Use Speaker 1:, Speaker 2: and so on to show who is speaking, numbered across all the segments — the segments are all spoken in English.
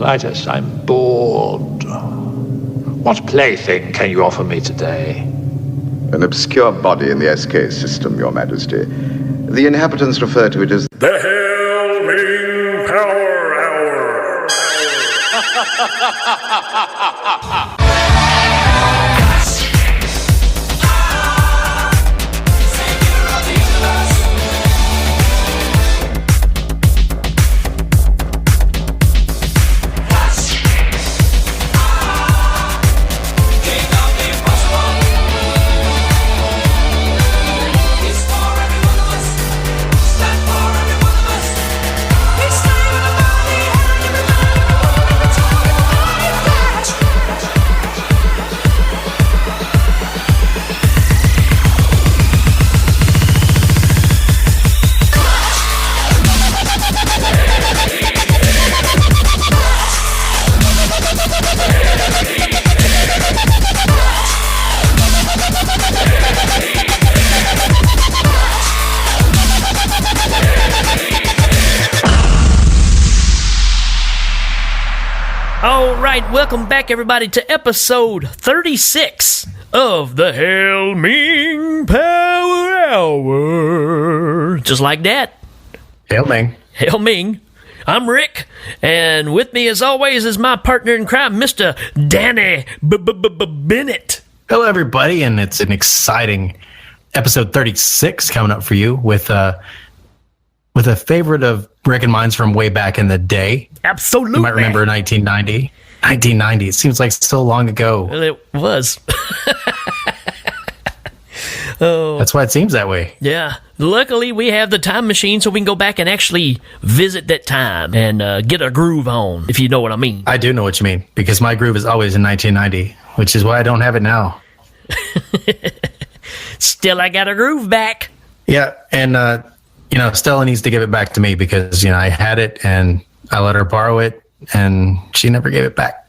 Speaker 1: Clytus, I'm bored. What plaything can you offer me today?
Speaker 2: An obscure body in the SK system, Your Majesty. The inhabitants refer to it as
Speaker 3: the Hail Ming Power Hour.
Speaker 4: Alright, welcome back everybody to episode 36 of the Hail Ming Power Hour. Just like that.
Speaker 5: Hail Ming.
Speaker 4: Hail Ming. I'm Rick, and with me as always is my partner in crime, Mr. Danny Bennett.
Speaker 5: Hello everybody, and it's an exciting episode 36 coming up for you with a favorite of Rick and mine's from way back in the day.
Speaker 4: Absolutely.
Speaker 5: You might remember 1990. 1990. It seems like so long ago.
Speaker 4: Well, it was. Oh,
Speaker 5: that's why it seems that way.
Speaker 4: Yeah. Luckily, we have the time machine so we can go back and actually visit that time and get a groove on, if you know what I mean.
Speaker 5: I do know what you mean, because my groove is always in 1990, which is why I don't have it now.
Speaker 4: Still, I got a groove back.
Speaker 5: Yeah, and Stella needs to give it back to me because, I had it and I let her borrow it and she never gave it back.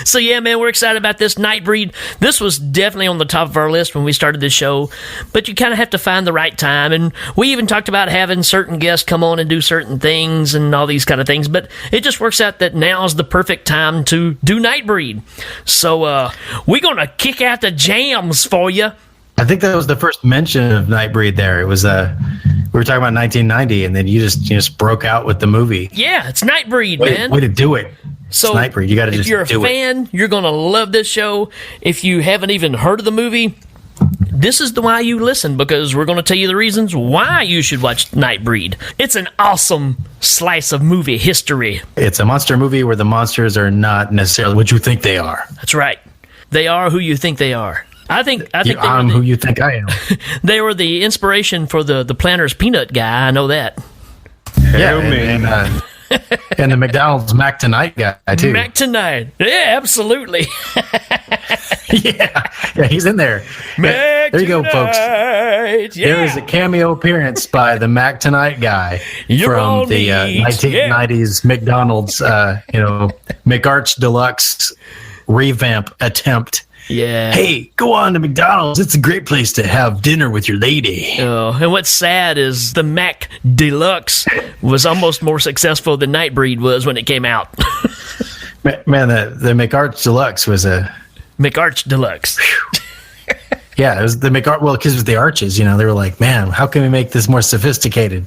Speaker 4: So, yeah, man, we're excited about this Nightbreed. This was definitely on the top of our list when we started this show, but you kind of have to find the right time. And we even talked about having certain guests come on and do certain things and all these kind of things, but it just works out that now is the perfect time to do Nightbreed. So, we're going to kick out the jams for you.
Speaker 5: I think that was the first mention of Nightbreed there. It was we were talking about 1990, and then you just broke out with the movie.
Speaker 4: Yeah, it's Nightbreed, man.
Speaker 5: Way to do it.
Speaker 4: So
Speaker 5: it's Nightbreed. You got to just do it.
Speaker 4: If you're a fan, you're going to love this show. If you haven't even heard of the movie, this is the why you listen, because we're going to tell you the reasons why you should watch Nightbreed. It's an awesome slice of movie history.
Speaker 5: It's a monster movie where the monsters are not necessarily what you think they are.
Speaker 4: That's right. They are who you think they are. I think
Speaker 5: I'm who you think I am.
Speaker 4: They were the inspiration for the Planters peanut guy. I know that.
Speaker 5: Yeah, and the McDonald's Mac Tonight guy too.
Speaker 4: Mac Tonight, yeah, absolutely.
Speaker 5: yeah, he's in there.
Speaker 4: Mac
Speaker 5: there you go, folks.
Speaker 4: Yeah.
Speaker 5: There is a cameo appearance by the Mac Tonight guy from the 1990s McDonald's, McArch Deluxe revamp attempt.
Speaker 4: Yeah.
Speaker 5: Hey, go on to McDonald's. It's a great place to have dinner with your lady.
Speaker 4: Oh, and what's sad is the Mac Deluxe was almost more successful than Nightbreed was when it came out.
Speaker 5: Man, the McArch Deluxe was a...
Speaker 4: McArch Deluxe.
Speaker 5: Yeah, it was the McArch... Well, because it was the arches, they were like, man, how can we make this more sophisticated?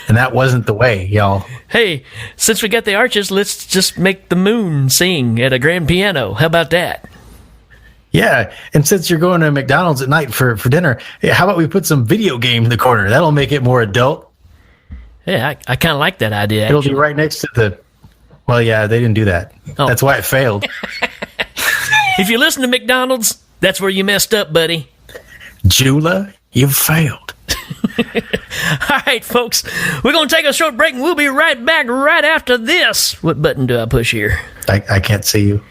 Speaker 5: And that wasn't the way, y'all.
Speaker 4: Hey, since we got the arches, let's just make the moon sing at a grand piano. How about that?
Speaker 5: Yeah, and since you're going to McDonald's at night for dinner, how about we put some video game in the corner? That'll make it more adult.
Speaker 4: Yeah, I kind of like that idea,
Speaker 5: It'll be right next to the... Well, yeah, they didn't do that. Oh. That's why it failed.
Speaker 4: If you listen to McDonald's, that's where you messed up, buddy.
Speaker 5: Jula, you failed.
Speaker 4: All right, folks, we're going to take a short break, and we'll be right back right after this. What button do I push here?
Speaker 5: I can't see you.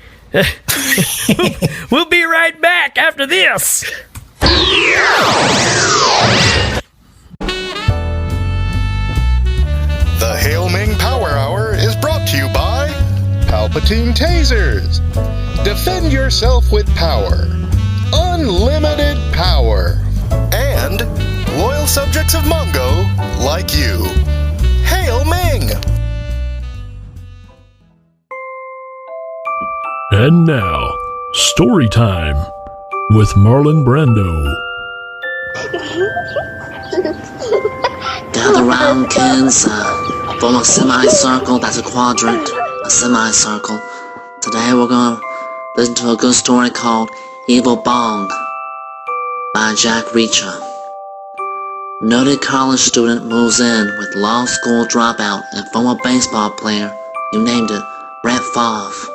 Speaker 4: We'll be right back after this.
Speaker 6: The Hail Ming Power Hour is brought to you by Palpatine Tasers. Defend yourself with power. Unlimited power. And loyal subjects of Mongo like you. Hail Ming!
Speaker 3: And now, story time with Marlon Brando.
Speaker 7: Gather round, kids. Form a semicircle. That's a quadrant. A semicircle. Today we're gonna listen to a good story called Evil Bong by Jack Reacher. Noted college student moves in with law school dropout and former baseball player, you named it, Brett Favre.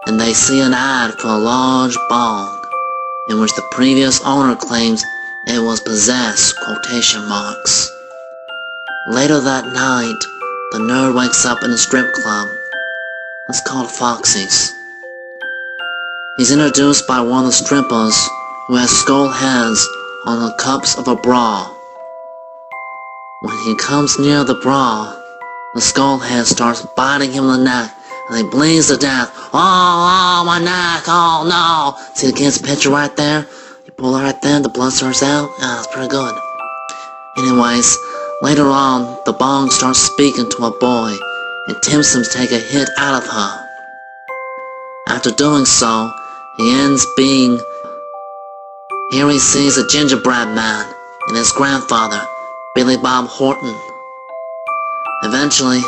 Speaker 7: And they see an ad for a large bong, in which the previous owner claims it was possessed, quotation marks. Later that night, the nerd wakes up in a strip club. It's called Foxy's. He's introduced by one of the strippers who has skull heads on the cups of a bra. When he comes near the bra, the skull head starts biting him in the neck, and he bleeds to death. Oh, my neck, oh no! See the kid's picture right there? You pull it right there, the blood starts out. Yeah, it's pretty good. Anyways, later on, the bong starts speaking to a boy, and tempts him to take a hit out of her. After doing so, he ends being... Here he sees a gingerbread man and his grandfather, Billy Bob Horton. Eventually,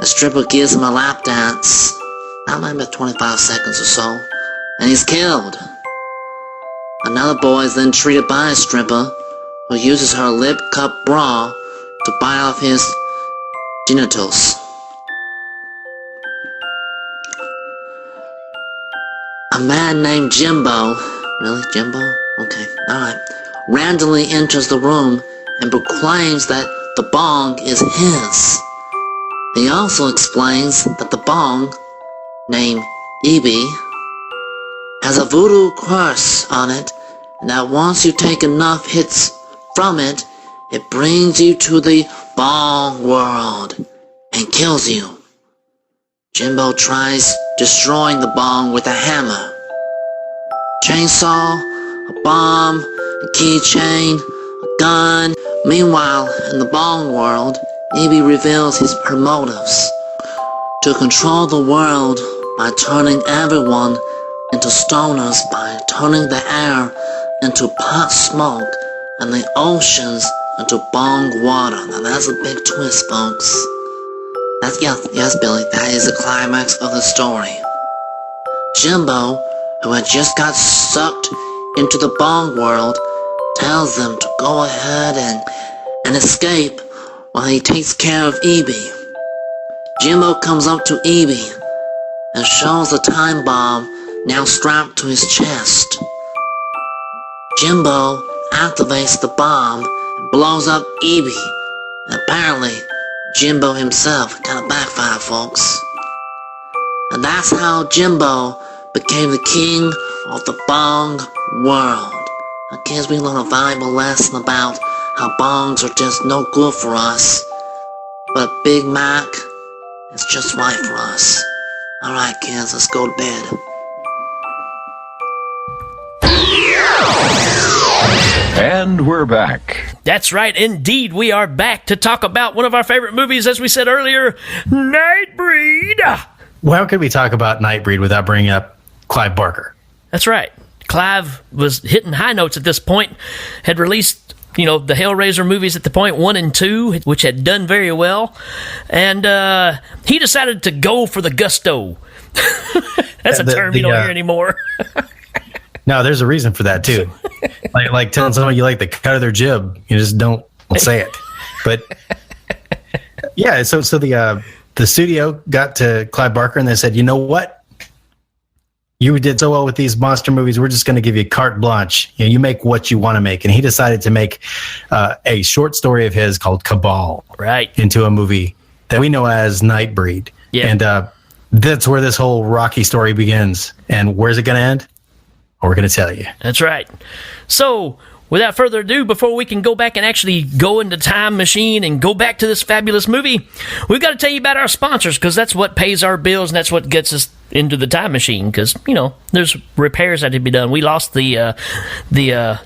Speaker 7: a stripper gives him a lap dance, that might be 25 seconds or so, and he's killed. Another boy is then treated by a stripper who uses her lip cup bra to bite off his genitals. A man named Jimbo, really, Jimbo? Okay, alright, randomly enters the room and proclaims that the bong is his. He also explains that the bong, named Evie, has a voodoo curse on it, and that once you take enough hits from it, it brings you to the bong world and kills you. Jimbo tries destroying the bong with a hammer, chainsaw, a bomb, a keychain, a gun. Meanwhile, in the bong world, Evie reveals her motives: to control the world by turning everyone into stoners, by turning the air into pot smoke and the oceans into bong water. Now that's a big twist, folks. Yes, Billy, that is the climax of the story. Jimbo, who had just got sucked into the bong world, tells them to go ahead and escape while he takes care of Evie. Jimbo comes up to Evie and shows the time bomb now strapped to his chest. Jimbo activates the bomb and blows up Evie. And apparently, Jimbo himself kind of backfired, folks. And that's how Jimbo became the king of the bong world. I guess we learn a valuable lesson about how bongs are just no good for us, but Big Mac is just right for us. Alright, kids, let's go to bed.
Speaker 8: And we're back.
Speaker 4: That's right, indeed. We are back to talk about one of our favorite movies, as we said earlier, Nightbreed.
Speaker 5: Well, how could we talk about Nightbreed without bringing up Clive Barker?
Speaker 4: That's right. Clive was hitting high notes at this point, had released, the Hellraiser movies at the point 1 and 2, which had done very well, and he decided to go for the gusto. That's a term you don't hear anymore.
Speaker 5: No, there's a reason for that too. like telling somebody you like the cut of their jib, you just don't say it. But yeah, so the studio got to Clive Barker and they said, you know what? You did so well with these monster movies. We're just going to give you carte blanche. You make what you want to make. And he decided to make a short story of his called Cabal,
Speaker 4: right,
Speaker 5: into a movie that we know as Nightbreed.
Speaker 4: Yeah.
Speaker 5: And that's where this whole Rocky story begins. And where's it going to end? We're going to tell you.
Speaker 4: That's right. So, without further ado, before we can go back and actually go into Time Machine and go back to this fabulous movie, we've got to tell you about our sponsors, because that's what pays our bills and that's what gets us into the Time Machine, because, there's repairs that had to be done. We lost the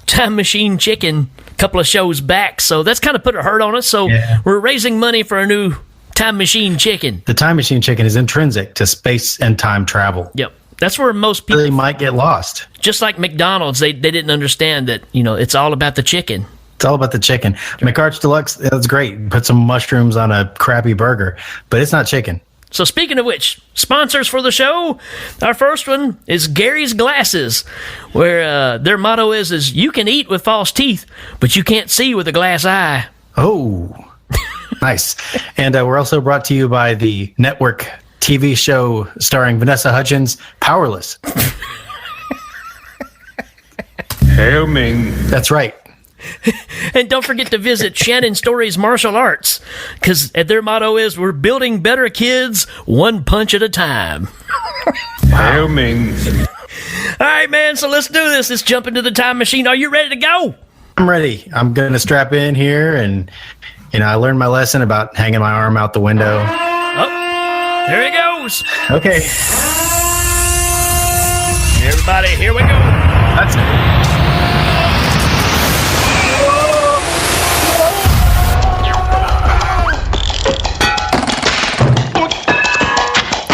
Speaker 4: Time Machine chicken a couple of shows back, so that's kind of put a hurt on us. So, We're raising money for a new time machine chicken.
Speaker 5: The time machine chicken is intrinsic to space and time travel.
Speaker 4: Yep. That's where most people...
Speaker 5: They might get lost.
Speaker 4: Just like McDonald's, they didn't understand that, it's all about the chicken.
Speaker 5: It's all about the chicken. McArch Deluxe, that's great. Put some mushrooms on a crappy burger, but it's not chicken.
Speaker 4: So speaking of which, sponsors for the show, our first one is Gary's Glasses, where their motto is you can eat with false teeth, but you can't see with a glass eye.
Speaker 5: Oh, nice. And we're also brought to you by the network TV show starring Vanessa Hudgens, Powerless.
Speaker 8: Hail Ming.
Speaker 5: That's right.
Speaker 4: And don't forget to visit Shannon Story's Martial Arts, because their motto is we're building better kids one punch at a time.
Speaker 8: Hail Ming.
Speaker 4: All right, man, so let's do this. Let's jump into the time machine. Are you ready to go?
Speaker 5: I'm ready. I'm going to strap in here, and, I learned my lesson about hanging my arm out the window.
Speaker 4: Oh, there it goes.
Speaker 5: Okay.
Speaker 4: Everybody, here we go.
Speaker 5: That's it.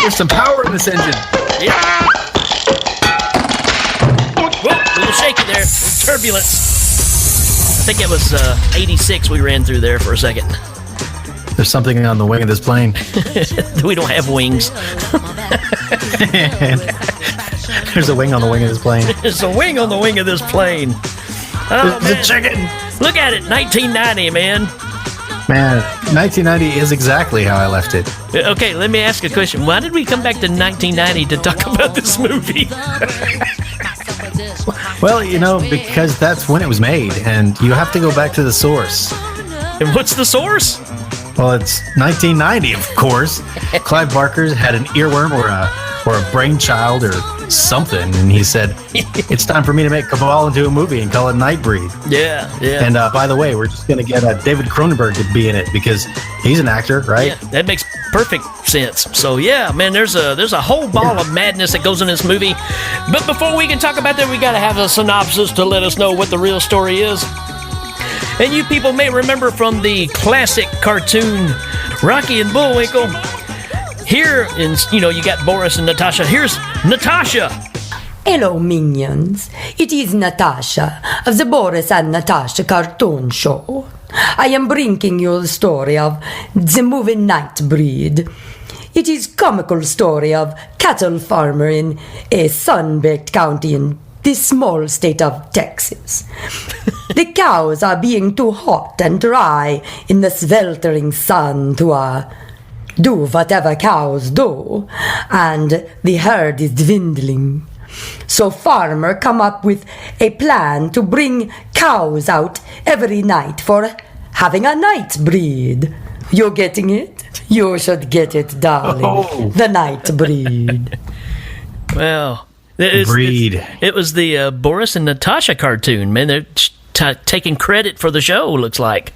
Speaker 5: There's some power in this engine.
Speaker 4: Yeah. Whoa, a little shaky there. A little turbulence. I think it was 86 we ran through there for a second.
Speaker 5: There's something on the wing of this plane.
Speaker 4: We don't have wings.
Speaker 5: There's a wing on the wing of this plane.
Speaker 4: There's a wing on the wing of this plane. Oh,
Speaker 5: There's a chicken.
Speaker 4: Look at it, 1990, man.
Speaker 5: Man, 1990 is exactly how I left it.
Speaker 4: Okay, let me ask a question. Why did we come back to 1990 to talk about this movie?
Speaker 5: Well, because that's when it was made, and you have to go back to the source.
Speaker 4: And what's the source?
Speaker 5: Well, it's 1990, of course. Clive Barker had an earworm or a brainchild or something, and he said, it's time for me to make Cabal into a movie and call it Nightbreed.
Speaker 4: Yeah.
Speaker 5: And by the way, we're just going to get David Cronenberg to be in it because he's an actor, right?
Speaker 4: Yeah, that makes perfect sense. So yeah, man, there's a whole ball of madness that goes in this movie. But before we can talk about that, we got to have a synopsis to let us know what the real story is. And you people may remember from the classic cartoon Rocky and Bullwinkle. Here, you got Boris and Natasha. Here's Natasha.
Speaker 9: Hello, minions. It is Natasha of the Boris and Natasha cartoon show. I am bringing you the story of the movie Nightbreed. It is comical story of cattle farmer in a sun-baked county in the small state of Texas. The cows are being too hot and dry in the sweltering sun to do whatever cows do, and the herd is dwindling. So farmer come up with a plan to bring cows out every night for having a night breed. You getting it? You should get it, darling. Oh. The night breed.
Speaker 4: Well,
Speaker 5: breed.
Speaker 4: It was the Boris and Natasha cartoon, man. They're taking credit for the show, looks like.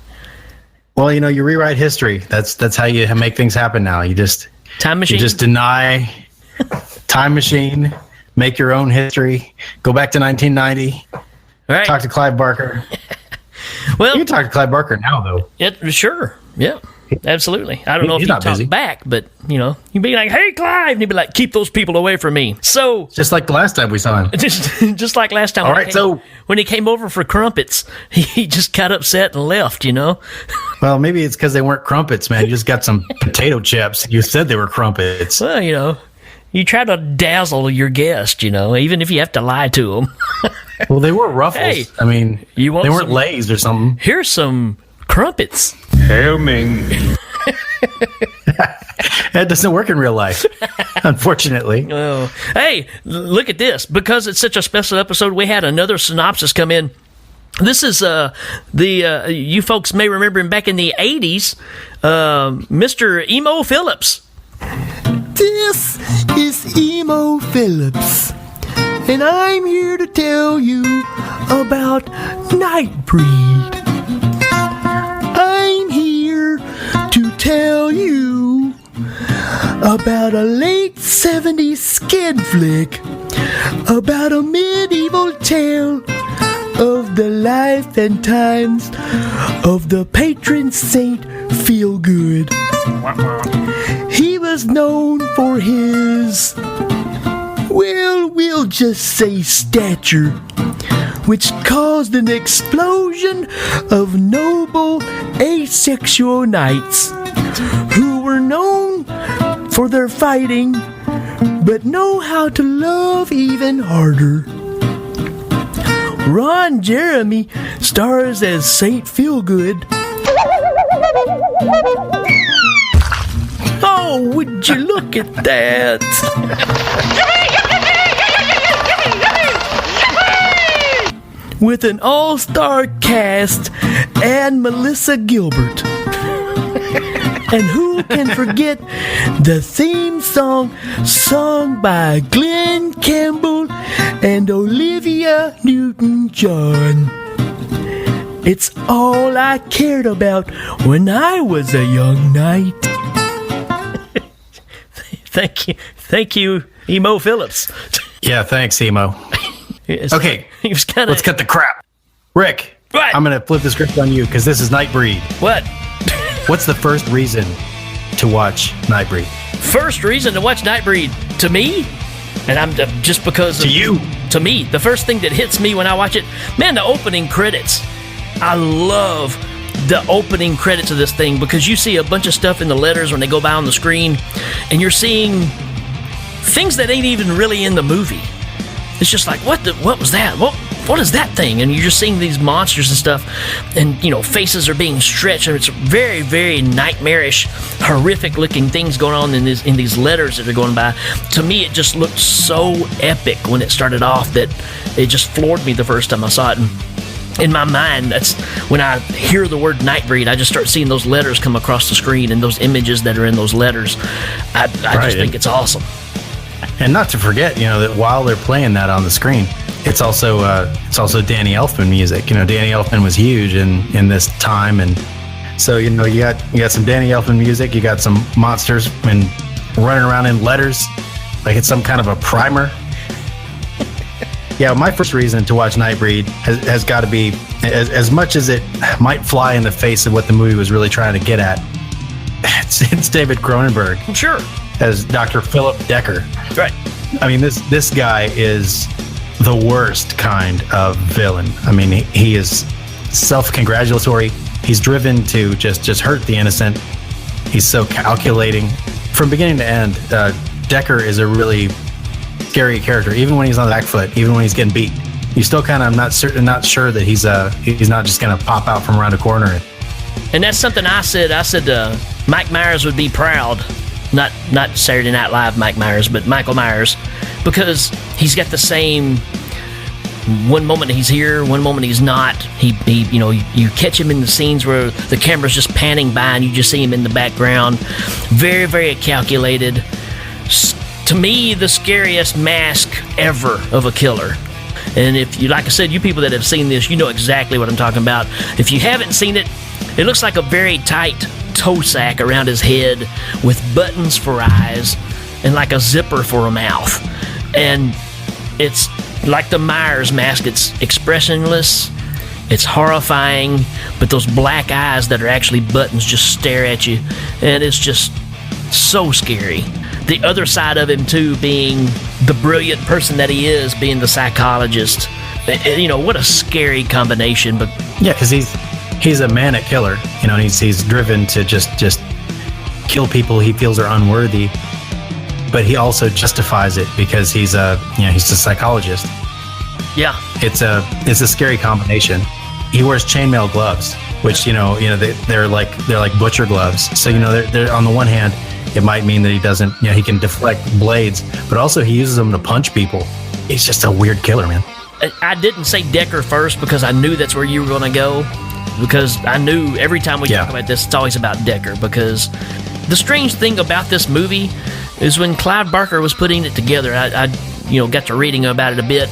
Speaker 5: Well, you rewrite history. That's how you make things happen now. You just
Speaker 4: time machine.
Speaker 5: You just deny time machine, make your own history, go back to 1990.
Speaker 4: Right.
Speaker 5: Talk to Clive Barker.
Speaker 4: Well,
Speaker 5: you can talk to Clive Barker now, though.
Speaker 4: Sure. Yeah. Absolutely. I don't know if he'd talk back, but, you'd be like, hey, Clive, and he'd be like, keep those people away from me. So...
Speaker 5: Just like the last time we saw him.
Speaker 4: Just like last time.
Speaker 5: All right,
Speaker 4: when he came over for crumpets, he just got upset and left,
Speaker 5: Well, maybe it's because they weren't crumpets, man. You just got some potato chips. You said they were crumpets.
Speaker 4: Well, you try to dazzle your guest, even if you have to lie to them.
Speaker 5: Well, they were Ruffles.
Speaker 4: Hey,
Speaker 5: I mean, they weren't Lay's or something.
Speaker 4: Here's some crumpets.
Speaker 8: Hail Ming.
Speaker 5: That doesn't work in real life, unfortunately.
Speaker 4: Oh, hey, look at this. Because it's such a special episode, we had another synopsis come in. This is you folks may remember him back in the 80s, Mr. Emo Phillips.
Speaker 10: This is Emo Phillips, and I'm here to tell you about Nightbreed. I'm here to tell you about a late 70s skid flick about a medieval tale of the life and times of the patron saint Feelgood. He was known for his, well, we'll just say stature, which caused an explosion of noble asexual knights who were known for their fighting, but know how to love even harder. Ron Jeremy stars as Saint Feelgood. Oh, would you look at that? With an all-star cast and Melissa Gilbert. And who can forget the theme song sung by Glenn Campbell and Olivia Newton-John? It's all I cared about when I was a young knight.
Speaker 4: Thank you, Emo Phillips.
Speaker 5: Yeah, thanks, Emo. Okay,
Speaker 4: he was kinda...
Speaker 5: let's cut the crap. Rick,
Speaker 4: what?
Speaker 5: I'm going to flip the script on you because this is Nightbreed.
Speaker 4: What?
Speaker 5: What's the first reason to watch Nightbreed?
Speaker 4: First reason to watch Nightbreed, to me, and I'm just because
Speaker 5: to you,
Speaker 4: to me, the first thing that hits me when I watch it, man, the opening credits. I love the opening credits of this thing because you see a bunch of stuff in the letters when they go by on the screen, and you're seeing things that ain't even really in the movie. It's just like, what was that? What is that thing? And you're just seeing these monsters and stuff, and faces are being stretched, and it's very, very nightmarish, horrific-looking things going on in these letters that are going by. To me, it just looked so epic when it started off that it just floored me the first time I saw it. And in my mind, that's when I hear the word Nightbreed, I just start seeing those letters come across the screen and those images that are in those letters. I just think it's awesome.
Speaker 5: And not to forget, that while they're playing that on the screen, it's also Danny Elfman music. Danny Elfman was huge in this time, and so you got some Danny Elfman music. You got some monsters and running around in letters, like it's some kind of a primer. Yeah, my first reason to watch Nightbreed has got to be, as much as it might fly in the face of what the movie was really trying to get at, it's David Cronenberg.
Speaker 4: Sure.
Speaker 5: As Dr. Philip Decker.
Speaker 4: Right.
Speaker 5: I mean, this guy is the worst kind of villain. I mean, he is self-congratulatory. He's driven to just hurt the innocent. He's so calculating. From beginning to end, Decker is a really scary character. Even when he's on the back foot, even when he's getting beat, you still kind of not sure that he's not just going to pop out from around a corner.
Speaker 4: And that's something I said. I said Mike Myers would be proud. Not Saturday Night Live Mike Myers, but Michael Myers, because he's got the same. One moment he's here, one moment he's not. He you catch him in the scenes where the camera's just panning by and you just see him in the background. Very, very calculated. To me, the scariest mask ever of a killer. And if you, like I said, you people that have seen this, you know exactly what I'm talking about. If you haven't seen it, it looks like a very tight toe sack around his head with buttons for eyes and like a zipper for a mouth. And it's like the Myers mask. It's expressionless, it's horrifying, but those black eyes that are actually buttons just stare at you, and it's just so scary. The other side of him too, being the brilliant person that he is, being the psychologist. What a scary combination. But
Speaker 5: yeah, because he's a manic killer, and he's driven to just kill people he feels are unworthy, but he also justifies it because he's a psychologist.
Speaker 4: Yeah,
Speaker 5: it's a scary combination. He wears chainmail gloves, which they're like butcher gloves. So they're on the one hand, it might mean that he doesn't, he can deflect blades, but also he uses them to punch people. He's just a weird killer, man.
Speaker 4: I didn't say Decker first because I knew that's where you were going to go. Because I knew every time we talk about this, it's always about Decker. Because the strange thing about this movie is when Clive Barker was putting it together, I got to reading about it a bit,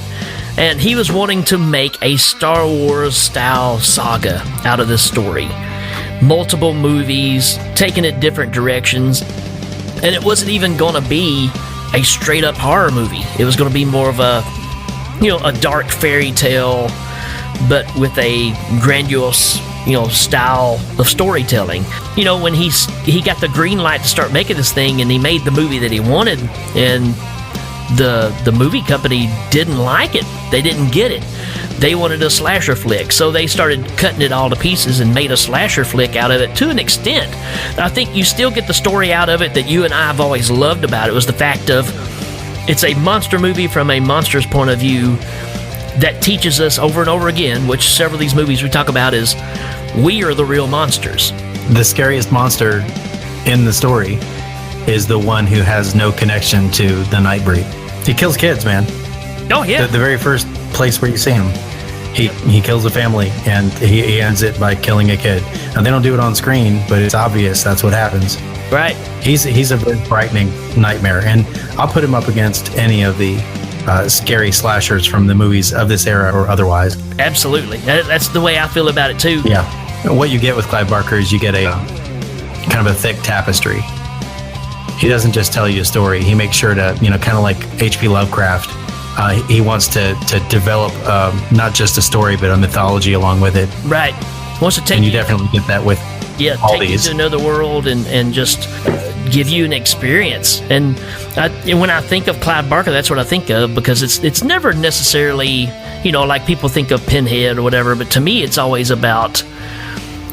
Speaker 4: and he was wanting to make a Star Wars style saga out of this story. Multiple movies, taking it different directions, and it wasn't even going to be a straight up horror movie. It was going to be more of a dark fairy tale, but with a grandiose style of storytelling. When he got the green light to start making this thing, and he made the movie that he wanted, and the movie company didn't like it. They didn't get it. They wanted a slasher flick, so they started cutting it all to pieces and made a slasher flick out of it to an extent. I think you still get the story out of it that you and I have always loved about it, was the fact of it's a monster movie from a monster's point of view that teaches us over and over again, which several of these movies we talk about, is we are the real monsters.
Speaker 5: The scariest monster in the story is the one who has no connection to the Nightbreed. He kills kids, man.
Speaker 4: Oh, yeah.
Speaker 5: The very first place where you see him, he kills a family, and he ends it by killing a kid. Now, they don't do it on screen, but it's obvious that's what happens.
Speaker 4: Right.
Speaker 5: He's a very frightening nightmare, and I'll put him up against any of the scary slashers from the movies of this era or otherwise.
Speaker 4: Absolutely. That's the way I feel about it, too.
Speaker 5: Yeah. What you get with Clive Barker is you get a kind of a thick tapestry. He doesn't just tell you a story. He makes sure to, kind of like H.P. Lovecraft, he wants to develop not just a story, but a mythology along with it.
Speaker 4: Right. Wants to take
Speaker 5: you definitely get that with all
Speaker 4: take
Speaker 5: these.
Speaker 4: you to another world and just give you an experience. And when I think of Clive Barker, that's what I think of, because it's never necessarily, like people think of Pinhead or whatever, but to me it's always about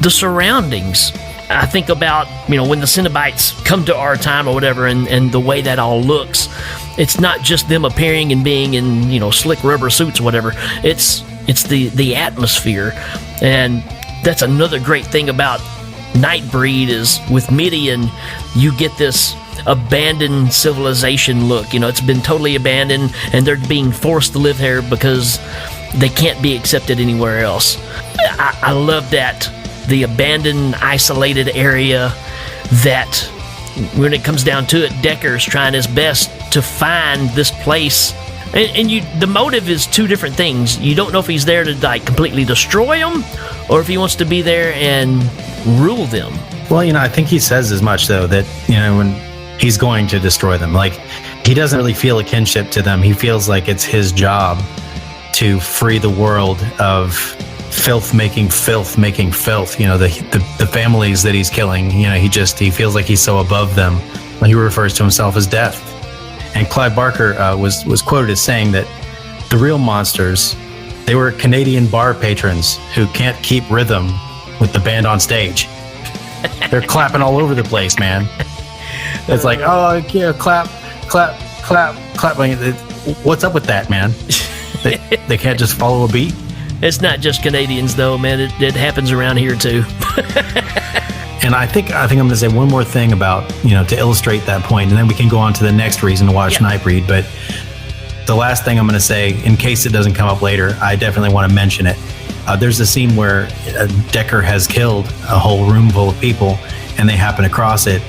Speaker 4: the surroundings. I think about, when the Cenobites come to our time or whatever, and the way that all looks. It's not just them appearing and being in, slick rubber suits or whatever. It's the atmosphere. And that's another great thing about Nightbreed, is with Midian, you get this abandoned civilization look. It's been totally abandoned, and they're being forced to live there because they can't be accepted anywhere else. I love that. The abandoned, isolated area that, when it comes down to it, Decker's trying his best to find this place. And the motive is two different things. You don't know if he's there to completely destroy them, or if he wants to be there and rule them.
Speaker 5: Well, I think he says as much, though, that, when he's going to destroy them, he doesn't really feel a kinship to them. He feels like it's his job to free the world of filth making filth. The families that he's killing, he feels like he's so above them. He refers to himself as death. And Clive Barker was quoted as saying that the real monsters, they were Canadian bar patrons who can't keep rhythm with the band on stage. They're clapping all over the place, man. It's like, oh yeah, clap. What's up with that, man? They can't just follow a beat.
Speaker 4: It's not just Canadians, though, man. It happens around here too.
Speaker 5: And I think I'm going to say one more thing about, to illustrate that point, and then we can go on to the next reason to watch Nightbreed. But the last thing I'm going to say, in case it doesn't come up later, I definitely want to mention it. There's a scene where Decker has killed a whole room full of people, and they happen across it.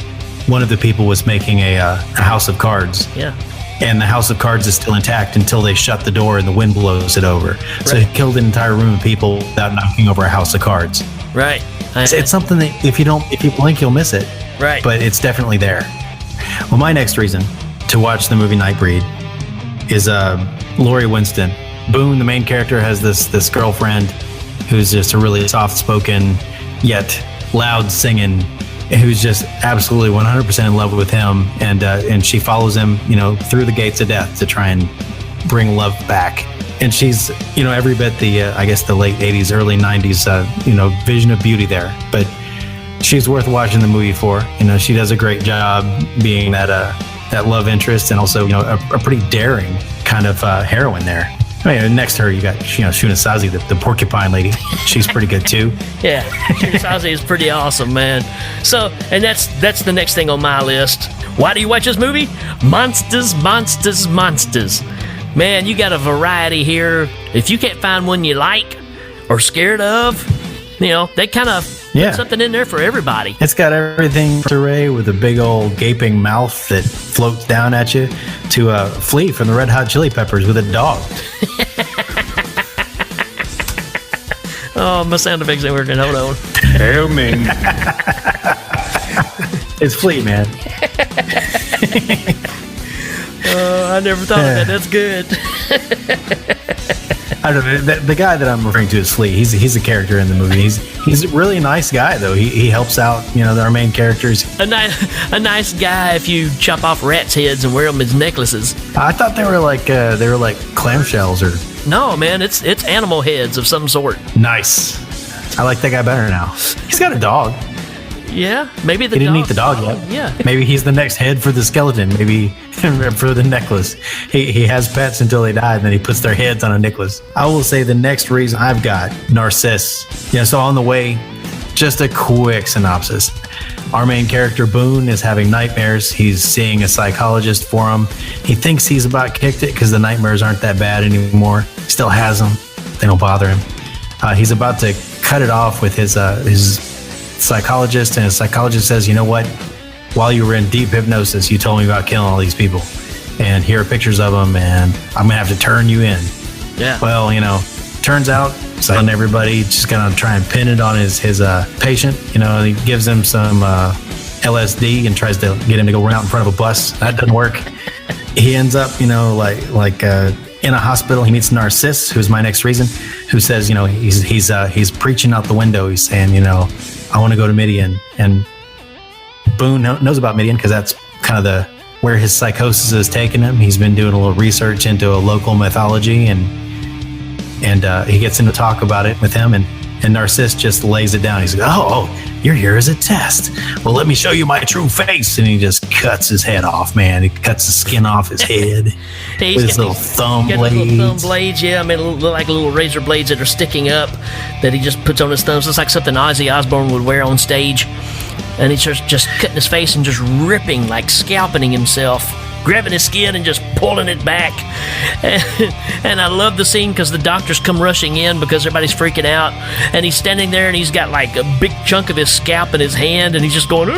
Speaker 5: One of the people was making a house of cards.
Speaker 4: Yeah.
Speaker 5: And the house of cards is still intact until they shut the door and the wind blows it over. Right. So he killed an entire room of people without knocking over a house of cards.
Speaker 4: Right.
Speaker 5: It's something that if you blink, you'll miss it.
Speaker 4: Right.
Speaker 5: But it's definitely there. Well, my next reason to watch the movie Nightbreed is Lori Winston. Boone, the main character, has this girlfriend who's just a really soft-spoken yet loud singing, who's just absolutely 100% in love with him, and she follows him, through the gates of death to try and bring love back. And she's, every bit the late 80s, early 90s, vision of beauty there. But she's worth watching the movie for. She does a great job being that love interest, and also, a pretty daring kind of heroine there. I mean, next to her, you got, Shunasazi, the porcupine lady. She's pretty good, too. Yeah,
Speaker 4: Shunasazi is pretty awesome, man. So, and that's the next thing on my list. Why do you watch this movie? Monsters. Man, you got a variety here. If you can't find one you like or scared of, they kind of put something in there for everybody.
Speaker 5: It's got everything to Ray, with a big old gaping mouth that floats down at you, to Flea from the Red Hot Chili Peppers with a dog.
Speaker 4: Oh, my sound effects ain't working. Hold on.
Speaker 8: Hail Ming.
Speaker 5: It's Flea, man.
Speaker 4: I never thought of that. That's good.
Speaker 5: I don't know. The guy that I'm referring to is Flea. He's a character in the movie. He's a really nice guy, though. He helps out, our main characters.
Speaker 4: A nice guy if you chop off rats' heads and wear them as necklaces.
Speaker 5: I thought they were like clamshells or.
Speaker 4: No, man, it's animal heads of some sort.
Speaker 5: Nice. I like that guy better now. He's got a dog.
Speaker 4: Yeah, maybe
Speaker 5: he didn't eat the dog yet.
Speaker 4: Yeah,
Speaker 5: maybe he's the next head for the skeleton. Maybe for the necklace. He has pets until they die, and then he puts their heads on a necklace. I will say the next reason I've got Narcissus. Yeah, so on the way, just a quick synopsis. Our main character Boone is having nightmares. He's seeing a psychologist for him. He thinks he's about kicked it because the nightmares aren't that bad anymore. He still has them. They don't bother him. He's about to cut it off with his psychologist, and his psychologist says, you know what, while you were in deep hypnosis, you told me about killing all these people, and here are pictures of them, and I'm gonna have to turn you in.
Speaker 4: Yeah.
Speaker 5: Well, turns out, so everybody just gonna try and pin it on his patient. He gives him some LSD and tries to get him to go run out in front of a bus. That doesn't work. He ends up, in a hospital. He meets Narcissus, who's my next reason, who says, he's preaching out the window. He's saying, I want to go to Midian. And Boone knows about Midian because that's kind of where his psychosis has taken him. He's been doing a little research into a local mythology, and he gets into talk about it with him, and Narcissus just lays it down. He's like, oh, you're here as a test. Well, let me show you my true face. And he just cuts his head off, man. He cuts the skin off his head with his little thumb blades.
Speaker 4: Little thumb blades, yeah. I mean, look like little razor blades that are sticking up that he just puts on his thumbs. Looks like something Ozzy Osbourne would wear on stage. And he's just cutting his face and just ripping, like scalping himself, grabbing his skin and just pulling it back. And I love the scene because the doctors come rushing in because everybody's freaking out, and he's standing there and he's got like a big chunk of his scalp in his hand, and he's just going,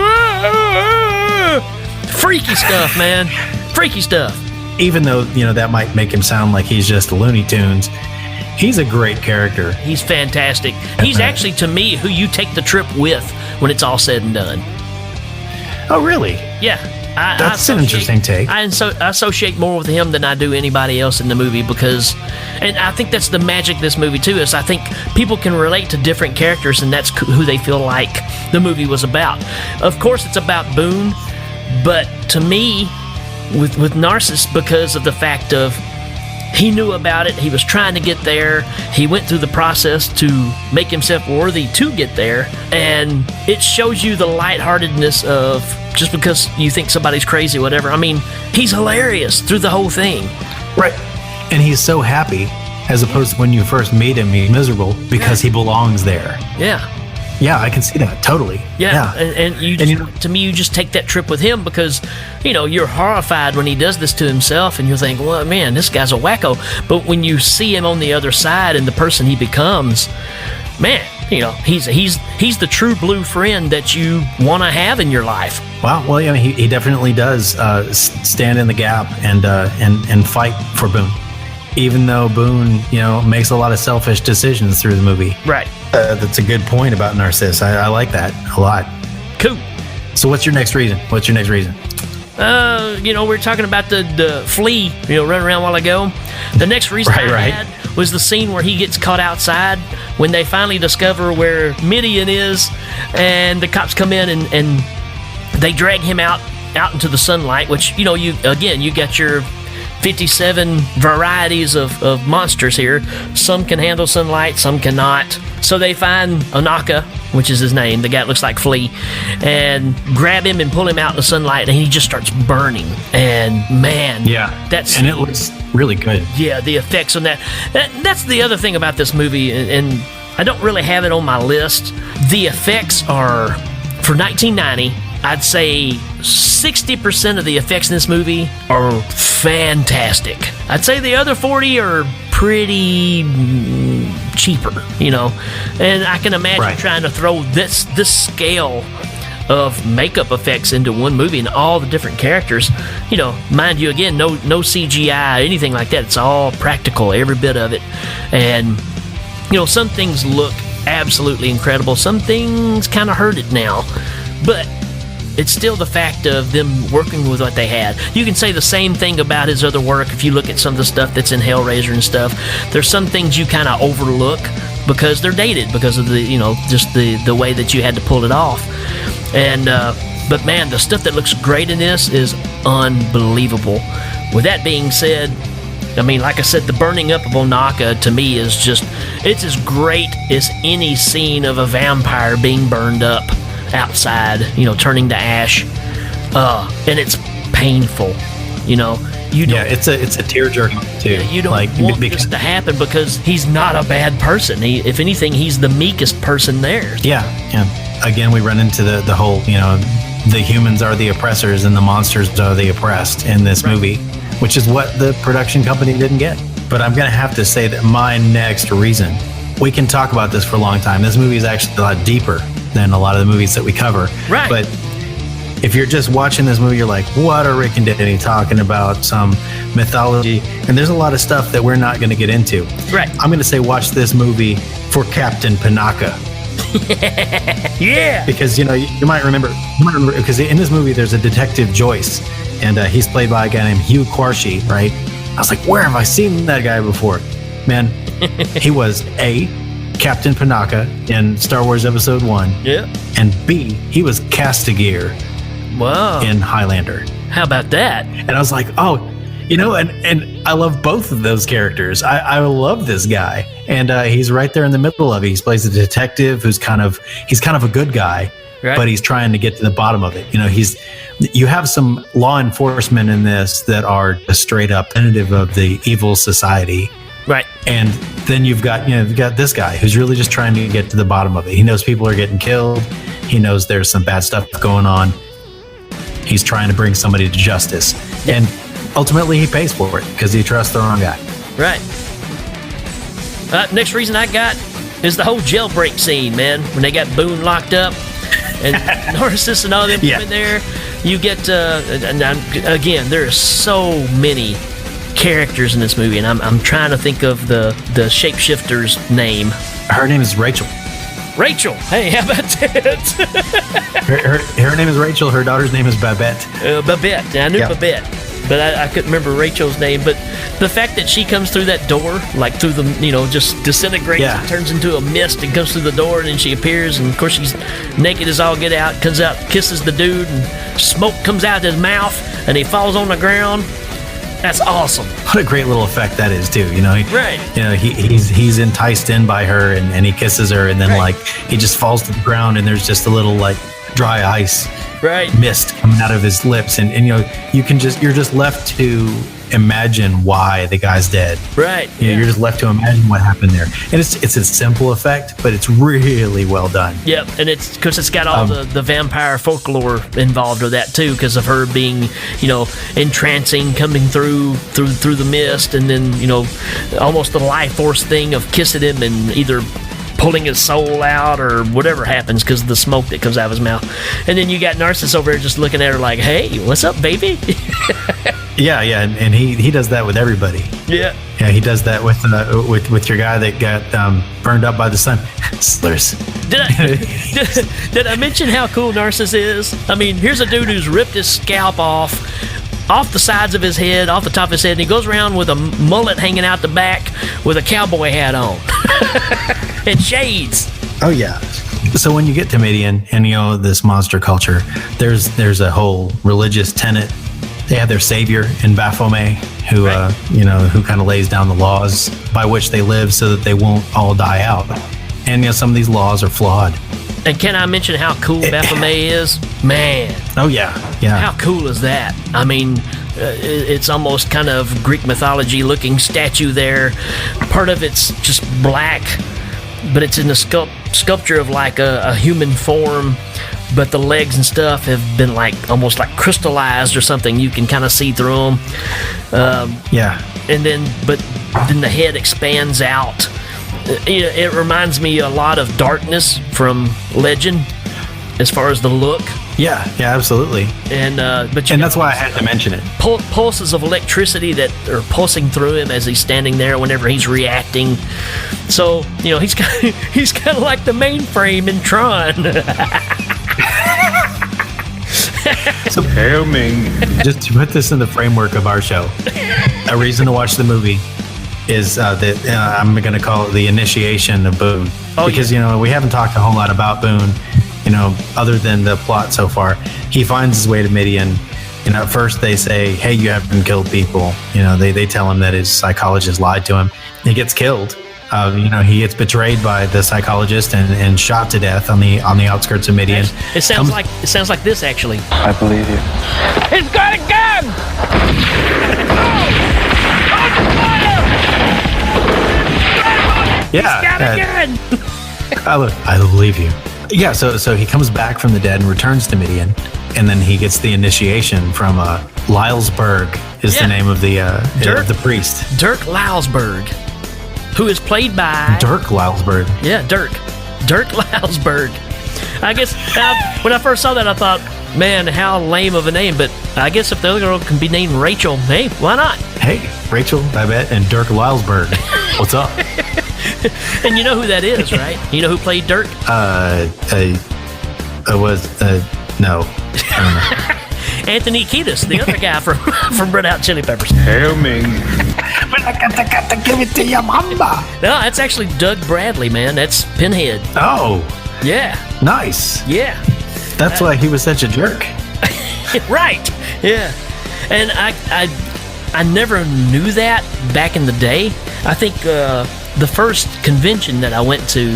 Speaker 4: freaky stuff, man. Freaky stuff.
Speaker 5: Even though, that might make him sound like he's just Looney Tunes, he's a great character.
Speaker 4: He's fantastic. He's actually, to me, who you take the trip with when it's all said and done.
Speaker 5: Oh, really?
Speaker 4: Yeah.
Speaker 5: That's an interesting take.
Speaker 4: I associate more with him than I do anybody else in the movie because, and I think that's the magic of this movie too, is I think people can relate to different characters, and that's who they feel like the movie was about. Of course, it's about Boone, but to me, with Narcissus, because of the fact of he knew about it, he was trying to get there, he went through the process to make himself worthy to get there, and it shows you the lightheartedness of just because you think somebody's crazy or whatever. I mean, he's hilarious through the whole thing.
Speaker 5: Right. And he's so happy, as opposed to when you first meet him, he's miserable because he belongs there.
Speaker 4: Yeah.
Speaker 5: Yeah, I can see that, totally.
Speaker 4: Yeah. And to me, you just take that trip with him because, you're horrified when he does this to himself, and you think, well, man, this guy's a wacko. But when you see him on the other side and the person he becomes, man, he's the true blue friend that you want to have in your life.
Speaker 5: Wow. Well, he definitely does stand in the gap and fight for Boone, even though Boone, makes a lot of selfish decisions through the movie.
Speaker 4: Right.
Speaker 5: That's a good point about Narcissus. I like that a lot.
Speaker 4: Cool.
Speaker 5: So what's your next reason?
Speaker 4: We're talking about the flea, running around a while ago. The next reason I had was the scene where he gets caught outside when they finally discover where Midian is, and the cops come in and they drag him out into the sunlight, which, you got your 57 varieties of monsters here. Some can handle sunlight, some cannot. So they find Anaka, which is his name, the guy that looks like Flea, and grab him and pull him out in the sunlight, and he just starts burning. And man,
Speaker 5: and it looks really good.
Speaker 4: Yeah, the effects on that's the other thing about this movie, and I don't really have it on my list. The effects are, for 1990, I'd say 60% of the effects in this movie are fantastic. I'd say the other 40 are pretty cheaper, and I can imagine trying to throw this scale of makeup effects into one movie and all the different characters. Mind you, again, no CGI, anything like that. It's all practical, every bit of it. And some things look absolutely incredible. Some things kind of hurt it now, but it's still the fact of them working with what they had. You can say the same thing about his other work if you look at some of the stuff that's in Hellraiser and stuff. There's some things you kind of overlook because they're dated because of the, just the way that you had to pull it off. And but man, the stuff that looks great in this is unbelievable. With that being said, I mean, like I said, the burning up of Onaka to me is just, it's as great as any scene of a vampire being burned up outside, turning to ash. And it's painful, You don't,
Speaker 5: it's a tearjerker too.
Speaker 4: You don't want this to happen because he's not a bad person. If anything, he's the meekest person there.
Speaker 5: Yeah. Again, we run into the whole, the humans are the oppressors and the monsters are the oppressed in this movie, which is what the production company didn't get. But I'm going to have to say that my next reason, we can talk about this for a long time. This movie is actually a lot deeper than a lot of the movies that we cover.
Speaker 4: Right.
Speaker 5: But if you're just watching this movie, you're like, what are Rik and Danny talking about? Some mythology. And there's a lot of stuff that we're not going to get into.
Speaker 4: Right.
Speaker 5: I'm going to say watch this movie for Captain Panaka.
Speaker 4: Yeah.
Speaker 5: Because, you might remember, because in this movie, there's a Detective Joyce, and he's played by a guy named Hugh Quarshie, right? I was like, where have I seen that guy before? Man, he was A, Captain Panaka in Star Wars Episode 1.
Speaker 4: Yeah.
Speaker 5: And B, he was Castigear in Highlander.
Speaker 4: How about that? And
Speaker 5: I was like, oh, and I love both of those characters. I love this guy. And he's right there in the middle of it. He plays a detective who's kind of a good guy, right, but he's trying to get to the bottom of it. You have some law enforcement in this that are a straight up representative of the evil society.
Speaker 4: Right.
Speaker 5: And then you've got this guy who's really just trying to get to the bottom of it. He knows people are getting killed. He knows there's some bad stuff going on. He's trying to bring somebody to justice. And ultimately he pays for it because he trusts the wrong guy.
Speaker 4: Right. Next reason I got is the whole jailbreak scene, man. When they got Boone locked up and Narcissus and all them in there. You get, again, there are so many characters in this movie, and I'm trying to think of the shapeshifter's name.
Speaker 5: Her name is Rachel.
Speaker 4: Rachel. Hey, how about
Speaker 5: that? her name is Rachel. Her daughter's name is Babette.
Speaker 4: Babette. I knew Babette, but I couldn't remember Rachel's name. But the fact that she comes through that door, like through the, just disintegrates and turns into a mist and comes through the door, and then she appears, and of course she's naked as all get out, comes out, kisses the dude, and smoke comes out of his mouth, and he falls on the ground. That's awesome.
Speaker 5: What a great little effect that is too.
Speaker 4: Right.
Speaker 5: He's enticed in by her, and he kisses her, and then he just falls to the ground, and there's just a little dry ice mist coming out of his lips, and you're just left to imagine why the guy's dead.
Speaker 4: Right.
Speaker 5: You're just left to imagine what happened there, and it's a simple effect, but it's really well done.
Speaker 4: Yep, and it's because it's got all the vampire folklore involved with that too, because of her being entrancing, coming through the mist, and then almost the life force thing of kissing him and either pulling his soul out or whatever happens because of the smoke that comes out of his mouth. And then you got Narcissus over there just looking at her like, hey, what's up, baby?
Speaker 5: Yeah, and he does that with everybody.
Speaker 4: Yeah,
Speaker 5: he does that with your guy that got burned up by the sun. Slurs.
Speaker 4: Did I mention how cool Narcissus is? I mean, here's a dude who's ripped his scalp off the sides of his head, off the top of his head, and he goes around with a mullet hanging out the back with a cowboy hat on and shades.
Speaker 5: Oh yeah. So when you get to Midian and this monster culture, there's a whole religious tenet. They have their savior in Baphomet, who who kind of lays down the laws by which they live so that they won't all die out. And some of these laws are flawed.
Speaker 4: And can I mention how cool Baphomet is? Man.
Speaker 5: Oh yeah.
Speaker 4: How cool is that? I mean, it's almost kind of Greek mythology looking statue there. Part of it's just black, but it's in the sculpture of a human form. But the legs and stuff have been almost crystallized or something. You can kind of see through them. And then the head expands out. It reminds me a lot of Darkness from Legend, as far as the look.
Speaker 5: Yeah, absolutely.
Speaker 4: And
Speaker 5: that's why I had to mention it.
Speaker 4: Pulses of electricity that are pulsing through him as he's standing there whenever he's reacting. So he's kind of like the mainframe in Tron.
Speaker 8: Hail Ming.
Speaker 5: Just to put this in the framework of our show, a reason to watch the movie is that I'm going to call it the initiation of Boone. Because, we haven't talked a whole lot about Boone, other than the plot so far. He finds his way to Midian. At first they say, hey, you haven't killed people. They tell him that his psychologist lied to him. He gets killed. He gets betrayed by the psychologist and shot to death on the outskirts of Midian.
Speaker 4: It sounds like this, actually.
Speaker 11: I believe you.
Speaker 10: He's got a gun!
Speaker 5: Yeah.
Speaker 4: He's got a gun!
Speaker 5: I believe you. Yeah, so he comes back from the dead and returns to Midian, and then he gets the initiation from Lylesburg is the name of the priest.
Speaker 4: Dirk Lylesburg, who is played by...
Speaker 5: Dirk Lylesburg.
Speaker 4: Yeah, Dirk Lylesburg. I guess when I first saw that, I thought, man, how lame of a name, but I guess if the other girl can be named Rachel, hey, why not?
Speaker 5: Hey, Rachel, I bet, and Dirk Lylesburg. What's up?
Speaker 4: And you know who that is, right? You know who played Dirk?
Speaker 5: No. I don't know.
Speaker 4: Anthony Kiedis, the other guy from Red Hot Chili Peppers.
Speaker 8: Hail Ming.
Speaker 10: But I got to give it to your mama.
Speaker 4: No, that's actually Doug Bradley, man. That's Pinhead.
Speaker 5: Oh.
Speaker 4: Yeah.
Speaker 5: Nice.
Speaker 4: Yeah.
Speaker 5: That's why he was such a jerk.
Speaker 4: Right. Yeah. And I never knew that back in the day. I think the first convention that I went to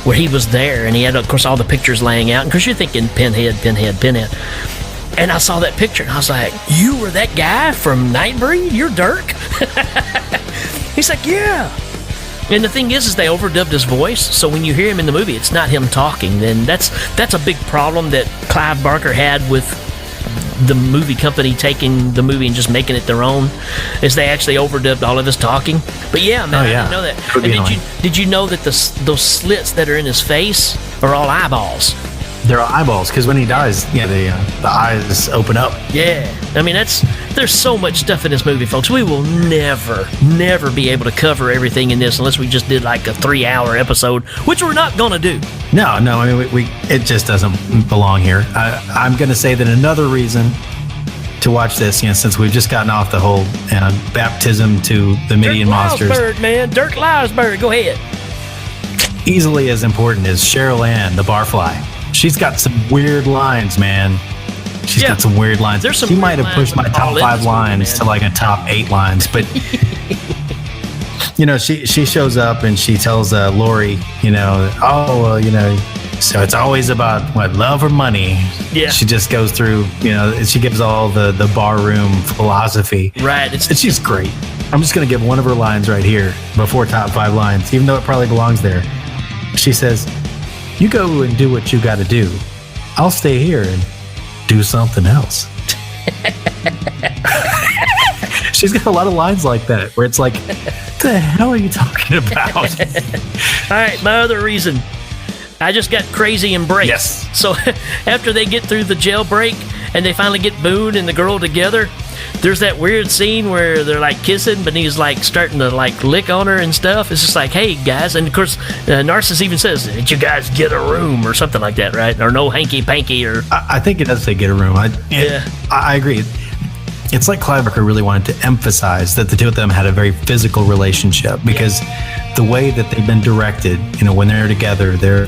Speaker 4: where he was there and he had, of course, all the pictures laying out. And of course, you're thinking Pinhead. And I saw that picture and I was like, you were that guy from Nightbreed? You're Dirk? He's like, yeah. And the thing is they overdubbed his voice, so when you hear him in the movie, it's not him talking. Then that's a big problem that Clive Barker had with the movie company taking the movie and just making it their own, is they actually overdubbed all of his talking. But yeah, man, I didn't know that. And did you know that those slits that are in his face are all eyeballs?
Speaker 5: They're all eyeballs, because when he dies, the eyes open up.
Speaker 4: Yeah. I mean, there's so much stuff in this movie, folks. We will never be able to cover everything in this unless we just did like a 3-hour episode, which we're not going to do.
Speaker 5: No, I mean, it just doesn't belong here. I'm going to say that another reason to watch this, since we've just gotten off the whole baptism to the Midian monsters.
Speaker 4: Dirk Lylesburg, man. Dirk Lylesburg. Go ahead.
Speaker 5: Easily as important as Cheryl Ann, the barfly. She's got some weird lines, man. She's got some weird lines. She might have pushed my top 5 lines to like a top 8 lines, but she shows up and she tells Lori, so it's always about what, love or money.
Speaker 4: Yeah.
Speaker 5: She just goes through, she gives all the barroom philosophy.
Speaker 4: Right.
Speaker 5: And she's great. I'm just gonna give one of her lines right here before top 5 lines, even though it probably belongs there. She says, you go and do what you got to do. I'll stay here and do something else. She's got a lot of lines like that where it's like, what the hell are you talking about?
Speaker 4: All right, my other reason. I just got crazy and breaks.
Speaker 5: Yes.
Speaker 4: So after they get through the jailbreak and they finally get Boone and the girl together, there's that weird scene where they're like kissing, but he's like starting to like lick on her and stuff. It's just like, hey guys, and of course Narcissus even says, did you guys get a room or something like that, right? Or no hanky panky or
Speaker 5: I think it does say get a room. I agree. It's like Clive Barker really wanted to emphasize that the two of them had a very physical relationship, because the way that they've been directed, when they're together, they're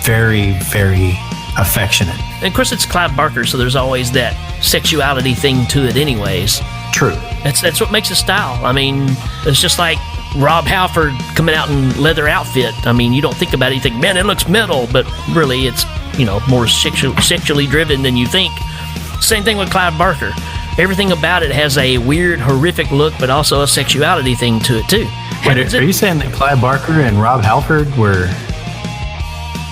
Speaker 5: very, very affectionate.
Speaker 4: And of course it's Clive Barker, so there's always that sexuality thing to it anyways.
Speaker 5: True.
Speaker 4: That's what makes his style. I mean, it's just like Rob Halford coming out in leather outfit. I mean, you don't think about it, you think, man, it looks metal, but really it's, more sexually driven than you think. Same thing with Clive Barker. Everything about it has a weird, horrific look, but also a sexuality thing to it too.
Speaker 5: Wait, are you saying that Clive Barker and Rob Halford were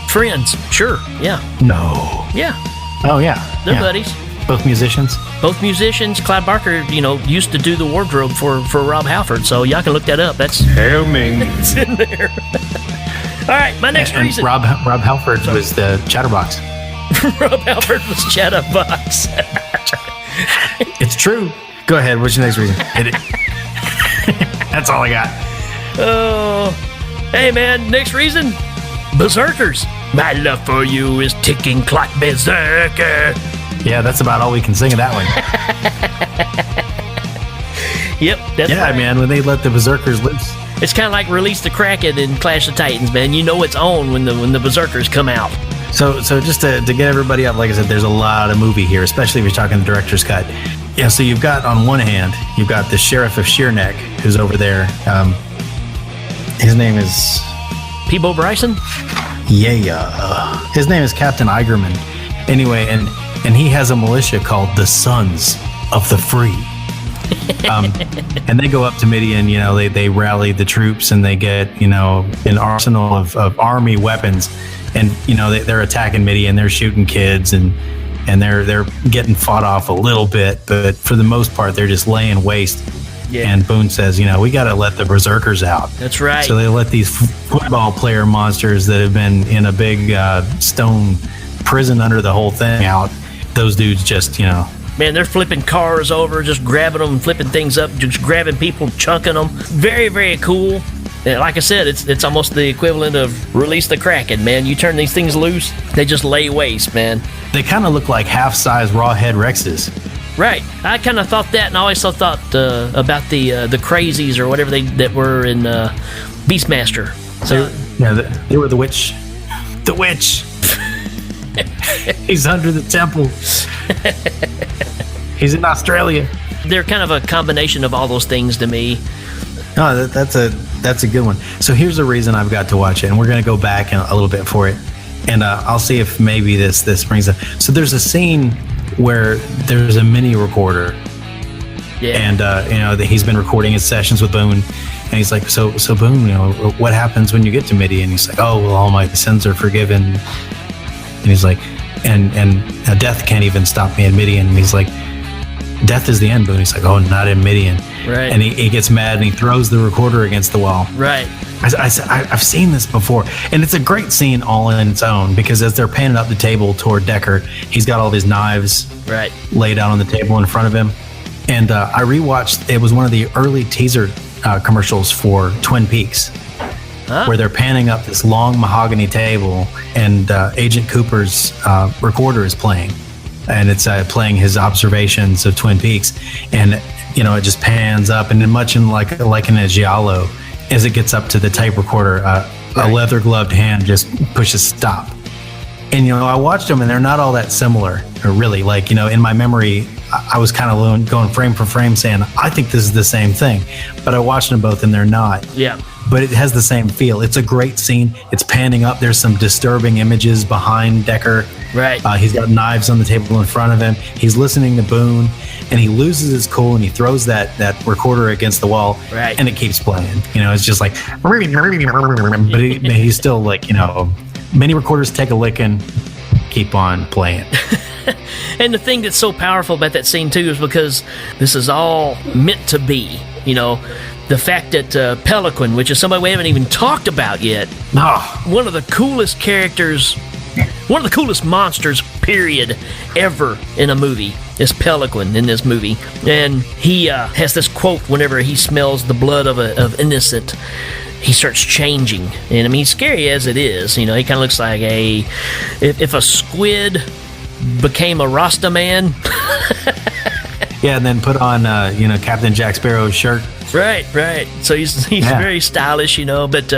Speaker 4: friends? Sure, yeah.
Speaker 5: No.
Speaker 4: Yeah.
Speaker 5: Oh, yeah.
Speaker 4: They're buddies.
Speaker 5: Both musicians?
Speaker 4: Both musicians. Clive Barker, used to do the wardrobe for Rob Halford, so y'all can look that up. That's
Speaker 8: Hail Ming.
Speaker 4: It's in there. All right, my next reason.
Speaker 5: Rob Halford was the Chatterbox.
Speaker 4: Rob Halford was Chatterbox.
Speaker 5: It's true. Go ahead. What's your next reason? Hit it. That's all I got.
Speaker 4: Oh, hey man, next reason. Berserkers. My love for you is ticking clock berserker.
Speaker 5: Yeah, that's about all we can sing of that one.
Speaker 4: Yep, that's right.
Speaker 5: Man, when they let the Berserkers loose.
Speaker 4: It's kind of like Release the Kraken in Clash of Titans, man. You know it's on when the Berserkers come out.
Speaker 5: So just to get everybody up, like I said, there's a lot of movie here, especially if you're talking the director's cut. Yeah, so you've got, on one hand, you've got the Sheriff of Sheerneck, who's over there. His name is...
Speaker 4: Peebo Bryson?
Speaker 5: Yeah. His name is Captain Eigerman. Anyway, and he has a militia called the Sons of the Free. And they go up to Midian, they rally the troops and they get, an arsenal of army weapons. And, they're attacking Midian, they're shooting kids and they're getting fought off a little bit. But for the most part, they're just laying waste. Yeah. And Boone says, we got to let the Berserkers out.
Speaker 4: That's right.
Speaker 5: So they let these football player monsters that have been in a big stone prison under the whole thing out. Those dudes just,
Speaker 4: Man, they're flipping cars over, just grabbing them, flipping things up, just grabbing people, chunking them. Very, very cool. And like I said, it's almost the equivalent of Release the Kraken, man. You turn these things loose, they just lay waste, man.
Speaker 5: They kind of look like half-size Rawhead Rexes.
Speaker 4: Right. I kind of thought that, and I always thought about the crazies or whatever that were in Beastmaster. So
Speaker 5: they were the witch. The witch. He's under the temple. He's in Australia.
Speaker 4: They're kind of a combination of all those things to me.
Speaker 5: No, that's a good one. So here's a reason I've got to watch it, and we're going to go back a little bit for it, and I'll see if maybe this brings up. So there's a scene where there's a mini recorder, and he's been recording his sessions with Boone, and he's like, so Boone, what happens when you get to Midian? He's like, oh well, all my sins are forgiven, and he's like, and death can't even stop me in Midian, and he's like, death is the end, Boone. He's like, oh, not in Midian.
Speaker 4: Right.
Speaker 5: And he gets mad and he throws the recorder against the wall.
Speaker 4: Right.
Speaker 5: I've seen this before, and it's a great scene all in its own, because as they're panning up the table toward Decker, he's got all these knives laid out on the table in front of him. And I rewatched, it was one of the early teaser commercials for Twin Peaks, where they're panning up this long mahogany table, and Agent Cooper's recorder is playing. And it's playing his observations of Twin Peaks, and it just pans up, and then much in like in a giallo, as it gets up to the tape recorder, a leather gloved hand just pushes stop. And I watched them, and they're not all that similar, or really. Like in my memory, I was kind of going frame for frame, saying I think this is the same thing, but I watched them both, and they're not.
Speaker 4: Yeah.
Speaker 5: But it has the same feel. It's a great scene. It's panning up. There's some disturbing images behind Decker.
Speaker 4: Right.
Speaker 5: He's got knives on the table in front of him. He's listening to Boone, and he loses his cool, and he throws that recorder against the wall.
Speaker 4: Right.
Speaker 5: And it keeps playing. It's just like, but he's still like, many recorders take a licking, keep on playing.
Speaker 4: And the thing that's so powerful about that scene too is because this is all meant to be. The fact that Pelican, which is somebody we haven't even talked about yet, one of the coolest characters, one of the coolest monsters, period, ever in a movie, is Pelican in this movie. And he has this quote whenever he smells the blood of innocent, he starts changing. And I mean, scary as it is, he kind of looks like if a squid became a Rasta man.
Speaker 5: Yeah, and then put on, Captain Jack Sparrow's shirt.
Speaker 4: Right. So he's very stylish, but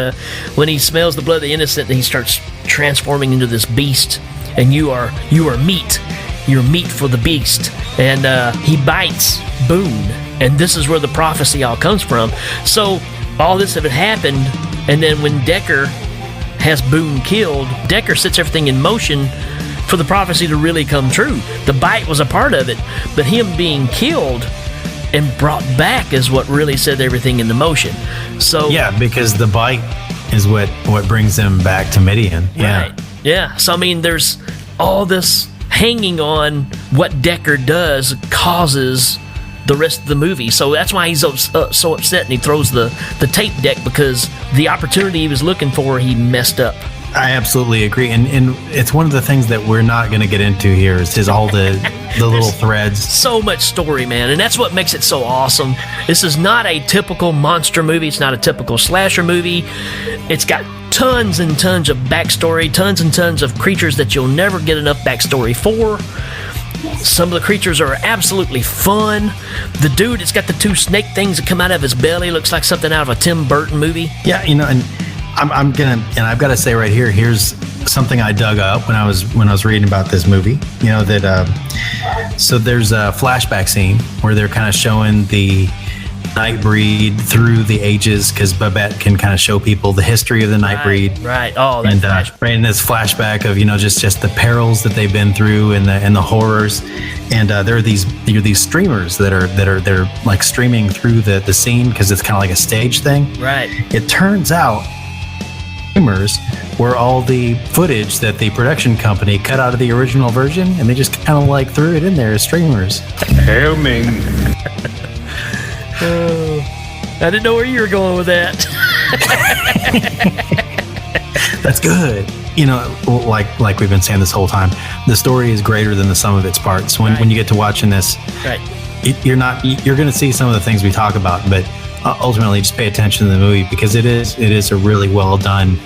Speaker 4: when he smells the blood of the innocent, he starts transforming into this beast, and you are meat. You're meat for the beast. And he bites Boone, and this is where the prophecy all comes from. So all this had happened, and then when Decker has Boone killed, Decker sets everything in motion for the prophecy to really come true. The bite was a part of it, but him being killed and brought back is what really set everything into motion. So
Speaker 5: yeah, because the bite is what brings them back to Midian.
Speaker 4: Right. Yeah. So I mean, there's all this hanging on what Decker does causes the rest of the movie. So that's why he's so upset, and he throws the tape deck, because the opportunity he was looking for, he messed up.
Speaker 5: I absolutely agree, and it's one of the things that we're not going to get into here is all the little threads.
Speaker 4: So much story, man, and that's what makes it so awesome. This is not a typical monster movie. It's not a typical slasher movie. It's got tons and tons of backstory, tons and tons of creatures that you'll never get enough backstory for. Some of the creatures are absolutely fun. The dude, it's got the 2 snake things that come out of his belly. Looks like something out of a Tim Burton movie.
Speaker 5: Yeah, and I've got to say right here, here's something I dug up when I was reading about this movie. So there's a flashback scene where they're kind of showing the Nightbreed through the ages, because Babette can kind of show people the history of the Nightbreed.
Speaker 4: Right. Oh, that's
Speaker 5: right in this flashback of just the perils that they've been through and the horrors. And there are these streamers that are like streaming through the scene, because it's kind of like a stage thing.
Speaker 4: Right.
Speaker 5: It turns out streamers were all the footage that the production company cut out of the original version, and they just kind of like threw it in there as streamers.
Speaker 8: Hail Ming.
Speaker 4: I didn't know where you were going with that.
Speaker 5: That's good. Like we've been saying this whole time, the story is greater than the sum of its parts. When you get to watching this,
Speaker 4: right,
Speaker 5: you're going to see some of the things we talk about, but ultimately just pay attention to the movie, because it is a really well done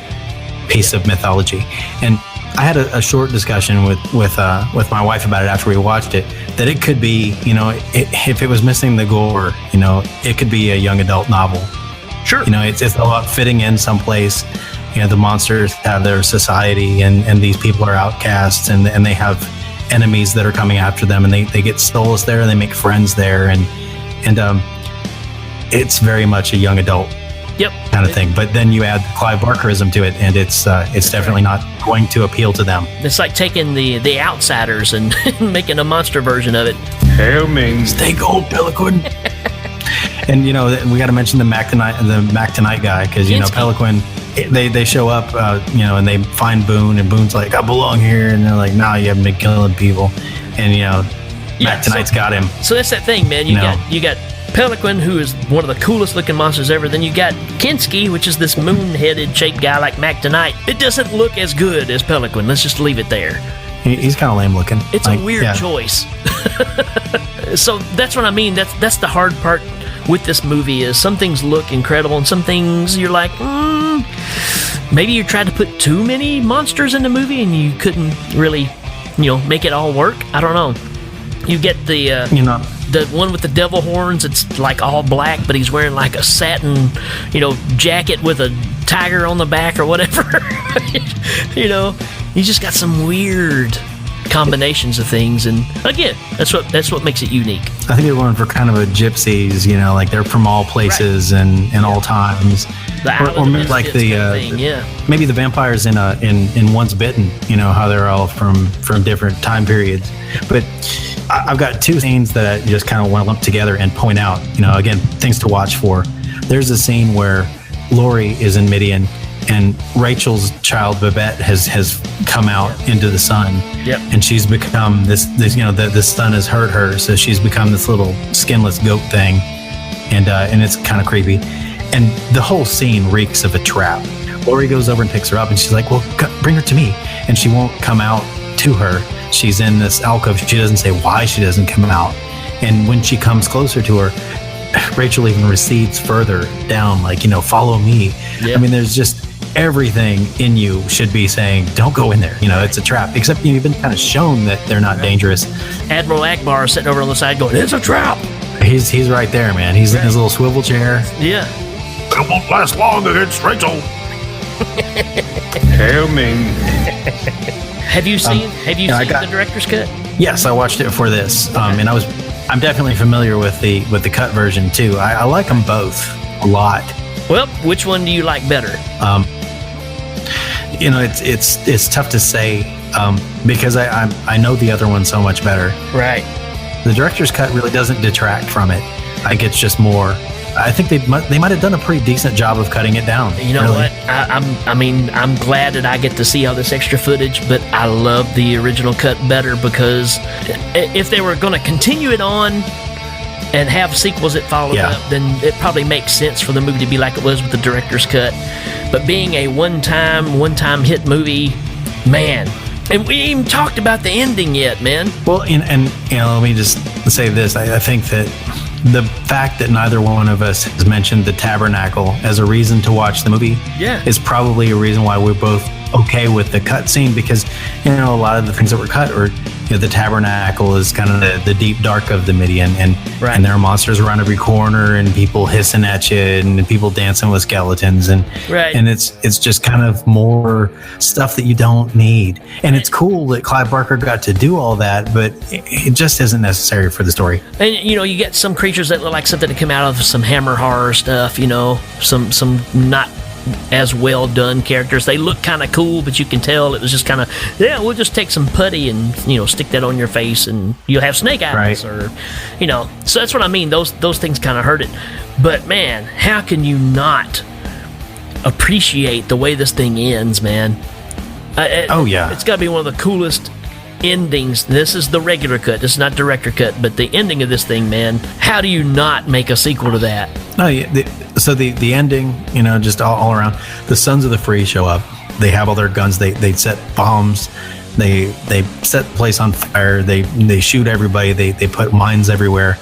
Speaker 5: piece of mythology. And I had a short discussion with my wife about it after we watched it, that it could be, if it was missing the gore, it could be a young adult novel.
Speaker 4: Sure.
Speaker 5: It's about fitting in someplace. The monsters have their society, and these people are outcasts, and they have enemies that are coming after them, and they get solace there, and they make friends there, and it's very much a young adult kind of thing. But then you add Clive Barkerism to it, and it's definitely not going to appeal to them.
Speaker 4: It's like taking the Outsiders and making a monster version of it.
Speaker 8: Hail Ming.
Speaker 5: Stay gold, Pelican. And we got to mention the Mac Tonight guy, because Pelican, they show up, and they find Boone, and Boone's like, I belong here, and they're like, nah, you haven't been killing people, and Mac Tonight's got him.
Speaker 4: So that's that thing, man. You got Pelican, who is one of the coolest looking monsters ever. Then you got Kinski, which is this moon-headed shaped guy like Mac Tonight. It doesn't look as good as Pelican. Let's just leave it there.
Speaker 5: He's kind of lame looking.
Speaker 4: It's a weird choice. So that's what I mean. That's the hard part with this movie, is some things look incredible, and some things you're like, maybe you tried to put too many monsters in the movie and you couldn't really, make it all work. I don't know. You get the one with the devil horns. It's like all black, but he's wearing like a satin, jacket with a tiger on the back or whatever. You just got some weird combinations of things, and again, that's what makes it unique.
Speaker 5: I think they're going for kind of a gypsies, like they're from all places, right, and all times, or maybe like maybe the vampires in Once Bitten, how they're all from different time periods. But I've got 2 scenes that I just kind of want to lump together and point out, again, things to watch for. There's a scene where Lori is in Midian, and Rachel's child Babette has come out into the sun.
Speaker 4: Yep.
Speaker 5: And she's become this the sun has hurt her, so she's become this little skinless goat thing, and it's kind of creepy. And the whole scene reeks of a trap. Lori goes over and picks her up, and she's like, well, bring her to me. And she won't come out to her. She's in this alcove. She doesn't say why she doesn't come out. And when she comes closer to her, Rachel even recedes further down, like, follow me. Yep. I mean, there's just everything in you should be saying, don't go in there. It's a trap. Except you've been kind of shown that they're not dangerous.
Speaker 4: Admiral Akbar sitting over on the side going, it's a trap.
Speaker 5: He's right there, man. He's in his little swivel chair.
Speaker 4: Yeah.
Speaker 1: It won't last long against Rachel.
Speaker 8: Hail Ming.
Speaker 4: Have you seen the director's cut?
Speaker 5: Yes, I watched it for this, and I'm definitely familiar with the cut version too. I like them both a lot.
Speaker 4: Well, which one do you like better?
Speaker 5: It's tough to say, because I know the other one so much better.
Speaker 4: Right.
Speaker 5: The director's cut really doesn't detract from it. I think it's just more. I think they might have done a pretty decent job of cutting it down.
Speaker 4: You know what? I'm glad that I get to see all this extra footage, but I love the original cut better, because if they were going to continue it on and have sequels that followed up, then it probably makes sense for the movie to be like it was with the director's cut. But being a one-time hit movie, man. And we ain't even talked about the ending yet, man.
Speaker 5: Well, and let me just say this. I think that the fact that neither one of us has mentioned the tabernacle as a reason to watch the movie is probably a reason why we're both okay with the cut scene, because a lot of the things that were cut are the tabernacle is kind of the deep dark of the Midian, and there are monsters around every corner, and people hissing at you, and people dancing with skeletons, and it's just kind of more stuff that you don't need. And it's cool that Clive Barker got to do all that, but it just isn't necessary for the story.
Speaker 4: And you get some creatures that look like something to come out of some Hammer horror stuff. Some not as well done characters. They look kind of cool, but you can tell it was just kind of, we'll just take some putty and stick that on your face and you'll have snake eyes, or so that's what I mean. Those things kind of hurt it. But man, how can you not appreciate the way this thing ends, man? It's got to be one of the coolest endings. This is the regular cut. This is not director cut, but the ending of this thing, man. How do you not make a sequel to that?
Speaker 5: No, so the ending, just all around. The Sons of the Free show up. They have all their guns. They set bombs. They set the place on fire. They shoot everybody. They put mines everywhere.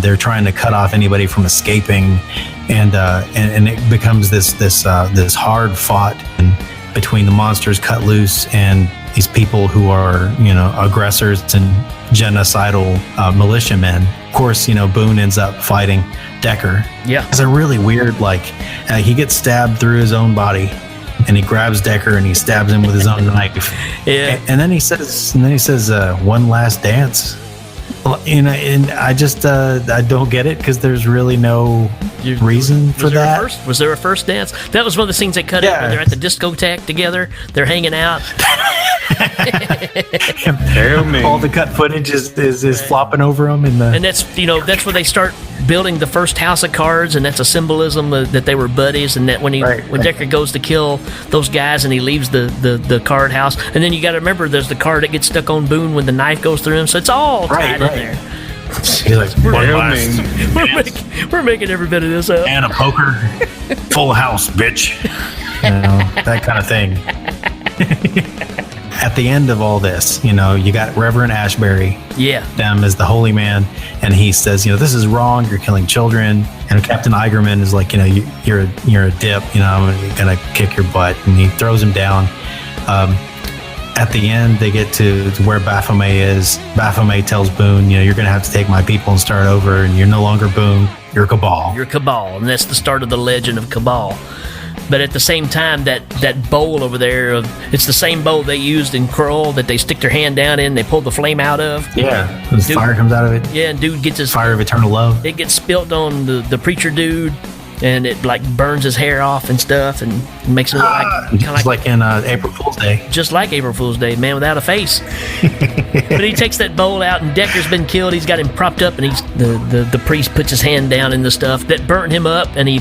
Speaker 5: They're trying to cut off anybody from escaping, and it becomes this hard fought between the monsters cut loose and these people who are, aggressors and genocidal militiamen. Of course, Boone ends up fighting Decker.
Speaker 4: Yeah.
Speaker 5: It's a really weird, he gets stabbed through his own body, and he grabs Decker and he stabs him with his own knife.
Speaker 4: Yeah.
Speaker 5: And then he says, one last dance. And I just I don't get it, because there's really no reason for that.
Speaker 4: Was there a first dance? That was one of the scenes they cut out when they're at the discotheque together. They're hanging out.
Speaker 5: All the cut footage is flopping over them,
Speaker 4: and that's where they start building the first house of cards, and that's a symbolism that they were buddies, and that when Decker goes to kill those guys and he leaves the card house, and then you got to remember there's the card that gets stuck on Boone when the knife goes through him, so it's all tied in there.
Speaker 5: He's like,
Speaker 4: we're making every bit of this up.
Speaker 5: And a poker, full house, bitch. That kind of thing. At the end of all this, you got Reverend Ashbury, them as the holy man, and he says, this is wrong. You're killing children. And Captain Eigerman is like, you're a dip. I'm gonna kick your butt, and he throws him down. At the end, they get to where Baphomet is. Baphomet tells Boone, you're going to have to take my people and start over, and you're no longer Boone, you're Cabal.
Speaker 4: You're Cabal, and that's the start of the legend of Cabal. But at the same time, that bowl over there, it's the same bowl they used in Krull that they stick their hand down in, they pull the flame out of.
Speaker 5: Yeah, fire comes out of it.
Speaker 4: Yeah, and dude gets his...
Speaker 5: Fire of eternal love.
Speaker 4: It gets spilt on the preacher dude, and it burns his hair off and stuff, and makes it look
Speaker 5: like in April Fool's Day.
Speaker 4: Just like April Fool's Day, man without a face. But he takes that bowl out, and Decker's been killed. He's got him propped up, and the priest puts his hand down in the stuff that burnt him up, and he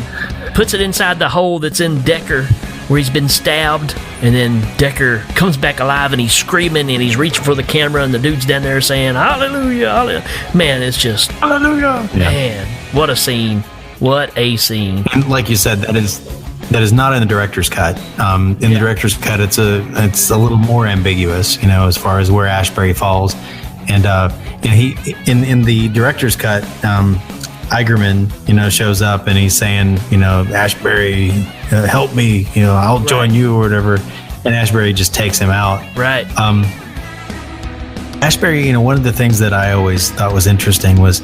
Speaker 4: puts it inside the hole that's in Decker where he's been stabbed, and then Decker comes back alive, and he's screaming, and he's reaching for the camera, and the dude's down there saying, "Hallelujah, hallelujah." Man, it's just... Hallelujah. Man, what a scene. What a scene.
Speaker 5: And like you said, that is not in the director's cut. In the director's cut, it's a little more ambiguous, as far as where Ashbury falls. And he in the director's cut, Eigerman, shows up, and he's saying, Ashbury, help me, I'll join you or whatever. And Ashbury just takes him out.
Speaker 4: Right.
Speaker 5: Ashbury, one of the things that I always thought was interesting was,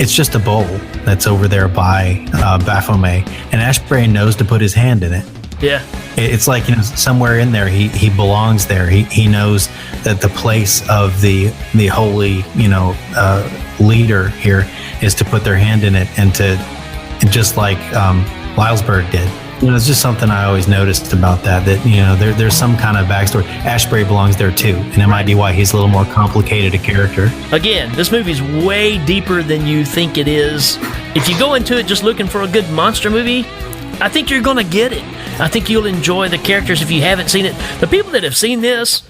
Speaker 5: it's just a bowl that's over there by Baphomet, and Ashbury knows to put his hand in it.
Speaker 4: Yeah.
Speaker 5: It's like, somewhere in there, he belongs there. He knows that the place of the holy, leader here is to put their hand in it, and just like Lylesburg did. It's just something I always noticed about that there's some kind of backstory. Ashbury belongs there too, and it might be why he's a little more complicated a character.
Speaker 4: Again, this movie's way deeper than you think it is. If you go into it just looking for a good monster movie, I think you're going to get it. I think you'll enjoy the characters if you haven't seen it. The people that have seen this,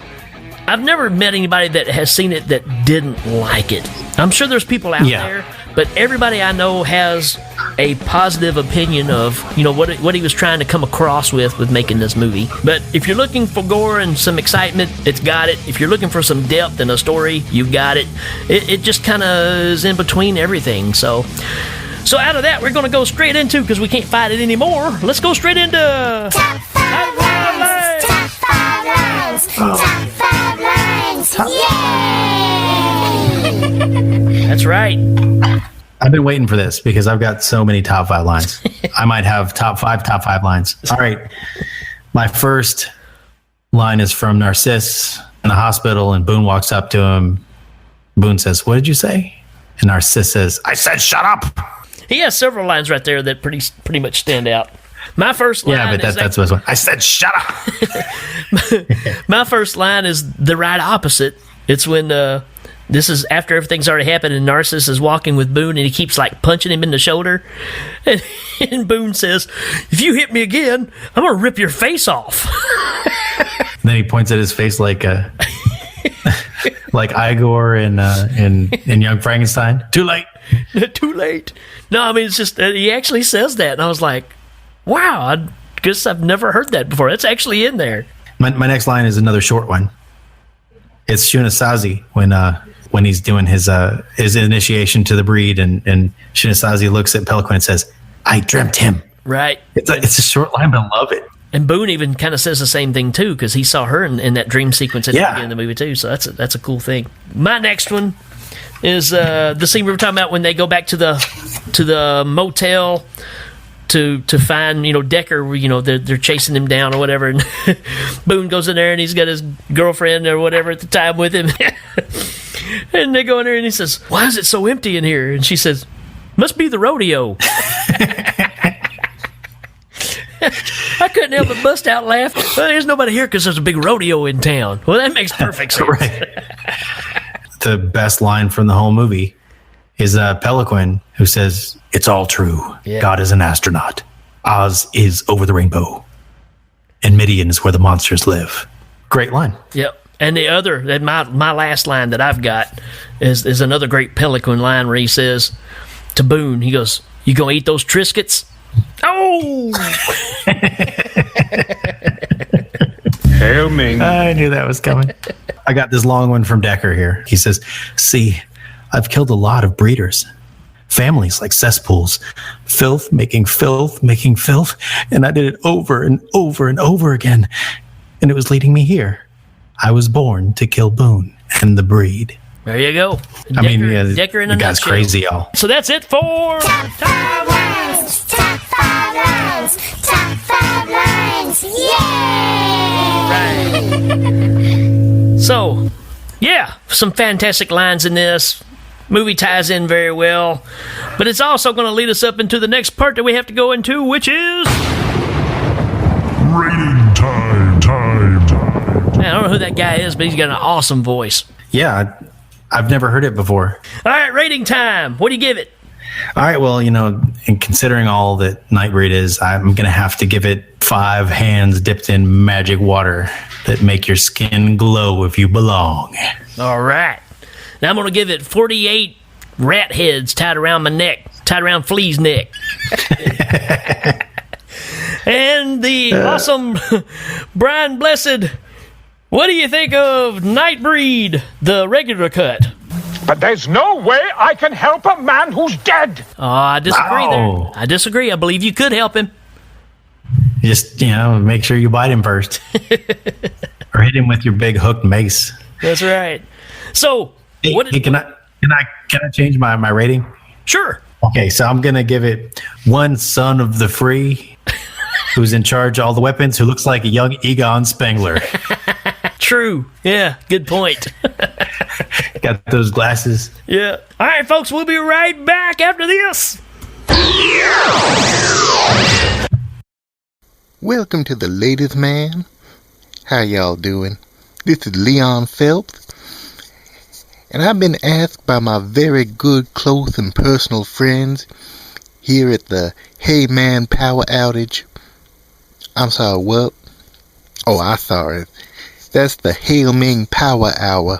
Speaker 4: I've never met anybody that has seen it that didn't like it. I'm sure there's people out there, but everybody I know has a positive opinion of, what he was trying to come across with making this movie. But if you're looking for gore and some excitement, it's got it. If you're looking for some depth in a story, you've got it. It just kind of is in between everything. So out of that, we're going to go straight into, because we can't fight it anymore, let's go straight into...
Speaker 11: Top 5 lines! Top 5 lines! Top 5 lines! Yeah!
Speaker 4: That's right.
Speaker 5: I've been waiting for this because I've got so many top 5 lines. I might have top five lines. All right. My first line is from Narcisse in the hospital, and Boone walks up to him. Boone says, "What did you say?" And Narcisse says, "I said shut up."
Speaker 4: He has several lines right there that pretty much stand out. My first line
Speaker 5: that's what's one. I said shut up.
Speaker 4: My first line is the right opposite. It's when this is after everything's already happened and Narcisse is walking with Boone and he keeps like punching him in the shoulder. And Boone says, "If you hit me again, I'm going to rip your face off."
Speaker 5: And then he points at his face like like Igor in Young Frankenstein. Too late.
Speaker 4: Too late. No, I mean, it's just, he actually says that. And I was like, wow, I guess I've never heard that before. That's actually in there.
Speaker 5: My next line is another short one. It's Shunisazi when he's doing his initiation to the breed, and Shunisazi looks at Pelican and says, "I dreamt him."
Speaker 4: Right.
Speaker 5: It's a short line, but I love it.
Speaker 4: And Boone even kind of says the same thing too, because he saw her in that dream sequence at the beginning of the movie too. So that's a cool thing. My next one is the scene we were talking about when they go back to the motel to find Decker. They're chasing him down or whatever, and Boone goes in there and he's got his girlfriend or whatever at the time with him, and they go in there and he says, "Why is it so empty in here?" And she says, "Must be the rodeo." I couldn't help but bust out laughing. Well, there's nobody here because there's a big rodeo in town. Well, that makes perfect sense.
Speaker 5: Right. The best line from the whole movie is Pelican, who says, "It's all true. Yeah. God is an astronaut. Oz is over the rainbow. And Midian is where the monsters live." Great line.
Speaker 4: Yep. And the other, my last line that I've got is another great Pelican line where he says to Boone, he goes, "You gonna eat those Triscuits?" Oh!
Speaker 8: Hail Ming.
Speaker 5: I knew that was coming. I got this long one from Decker here. He says, "See, I've killed a lot of breeders. Families like cesspools. Filth making filth, and I did it over and over and over again. And it was leading me here. I was born to kill Boone and the breed."
Speaker 4: There you go. Decker in a
Speaker 5: the guy's
Speaker 4: nutshell.
Speaker 5: crazy, y'all.
Speaker 4: So that's it for
Speaker 11: Top 5 lines. Top 5 lines. Top 5 lines. Yay!
Speaker 4: Right. So, yeah, some fantastic lines in this. Movie ties in very well, but it's also going to lead us up into the next part that we have to go into, which is
Speaker 3: Rating time.
Speaker 4: Man, I don't know who that guy is, but he's got an awesome voice.
Speaker 5: Yeah, I've never heard it before.
Speaker 4: All right, rating time. What do you give it?
Speaker 5: All right, well, and considering all that Nightbreed is, I'm going to have to give it 5 hands dipped in magic water that make your skin glow if you belong.
Speaker 4: All right. Now I'm going to give it 48 rat heads tied around my neck, tied around Flea's neck. And the awesome Brian Blessed, what do you think of Nightbreed, the regular cut?
Speaker 1: But there's no way I can help a man who's dead.
Speaker 4: Oh, I disagree there. I disagree. I believe you could help him.
Speaker 5: Just, make sure you bite him first. Or hit him with your big hooked mace.
Speaker 4: That's right. So,
Speaker 5: can I change my rating?
Speaker 4: Sure.
Speaker 5: Okay, so I'm going to give it one son of the free who's in charge of all the weapons, who looks like a young Egon Spengler.
Speaker 4: True. Yeah, good point.
Speaker 5: Got those glasses.
Speaker 4: Yeah. All right, folks, we'll be right back after this.
Speaker 6: Welcome to the Ladies Man. How y'all doing? This is Leon Phillips. And I've been asked by my very good, close, and personal friends here at the Hey Man Power Outage. I'm sorry, what? Oh, I'm sorry. That's the Hail Ming Power Hour.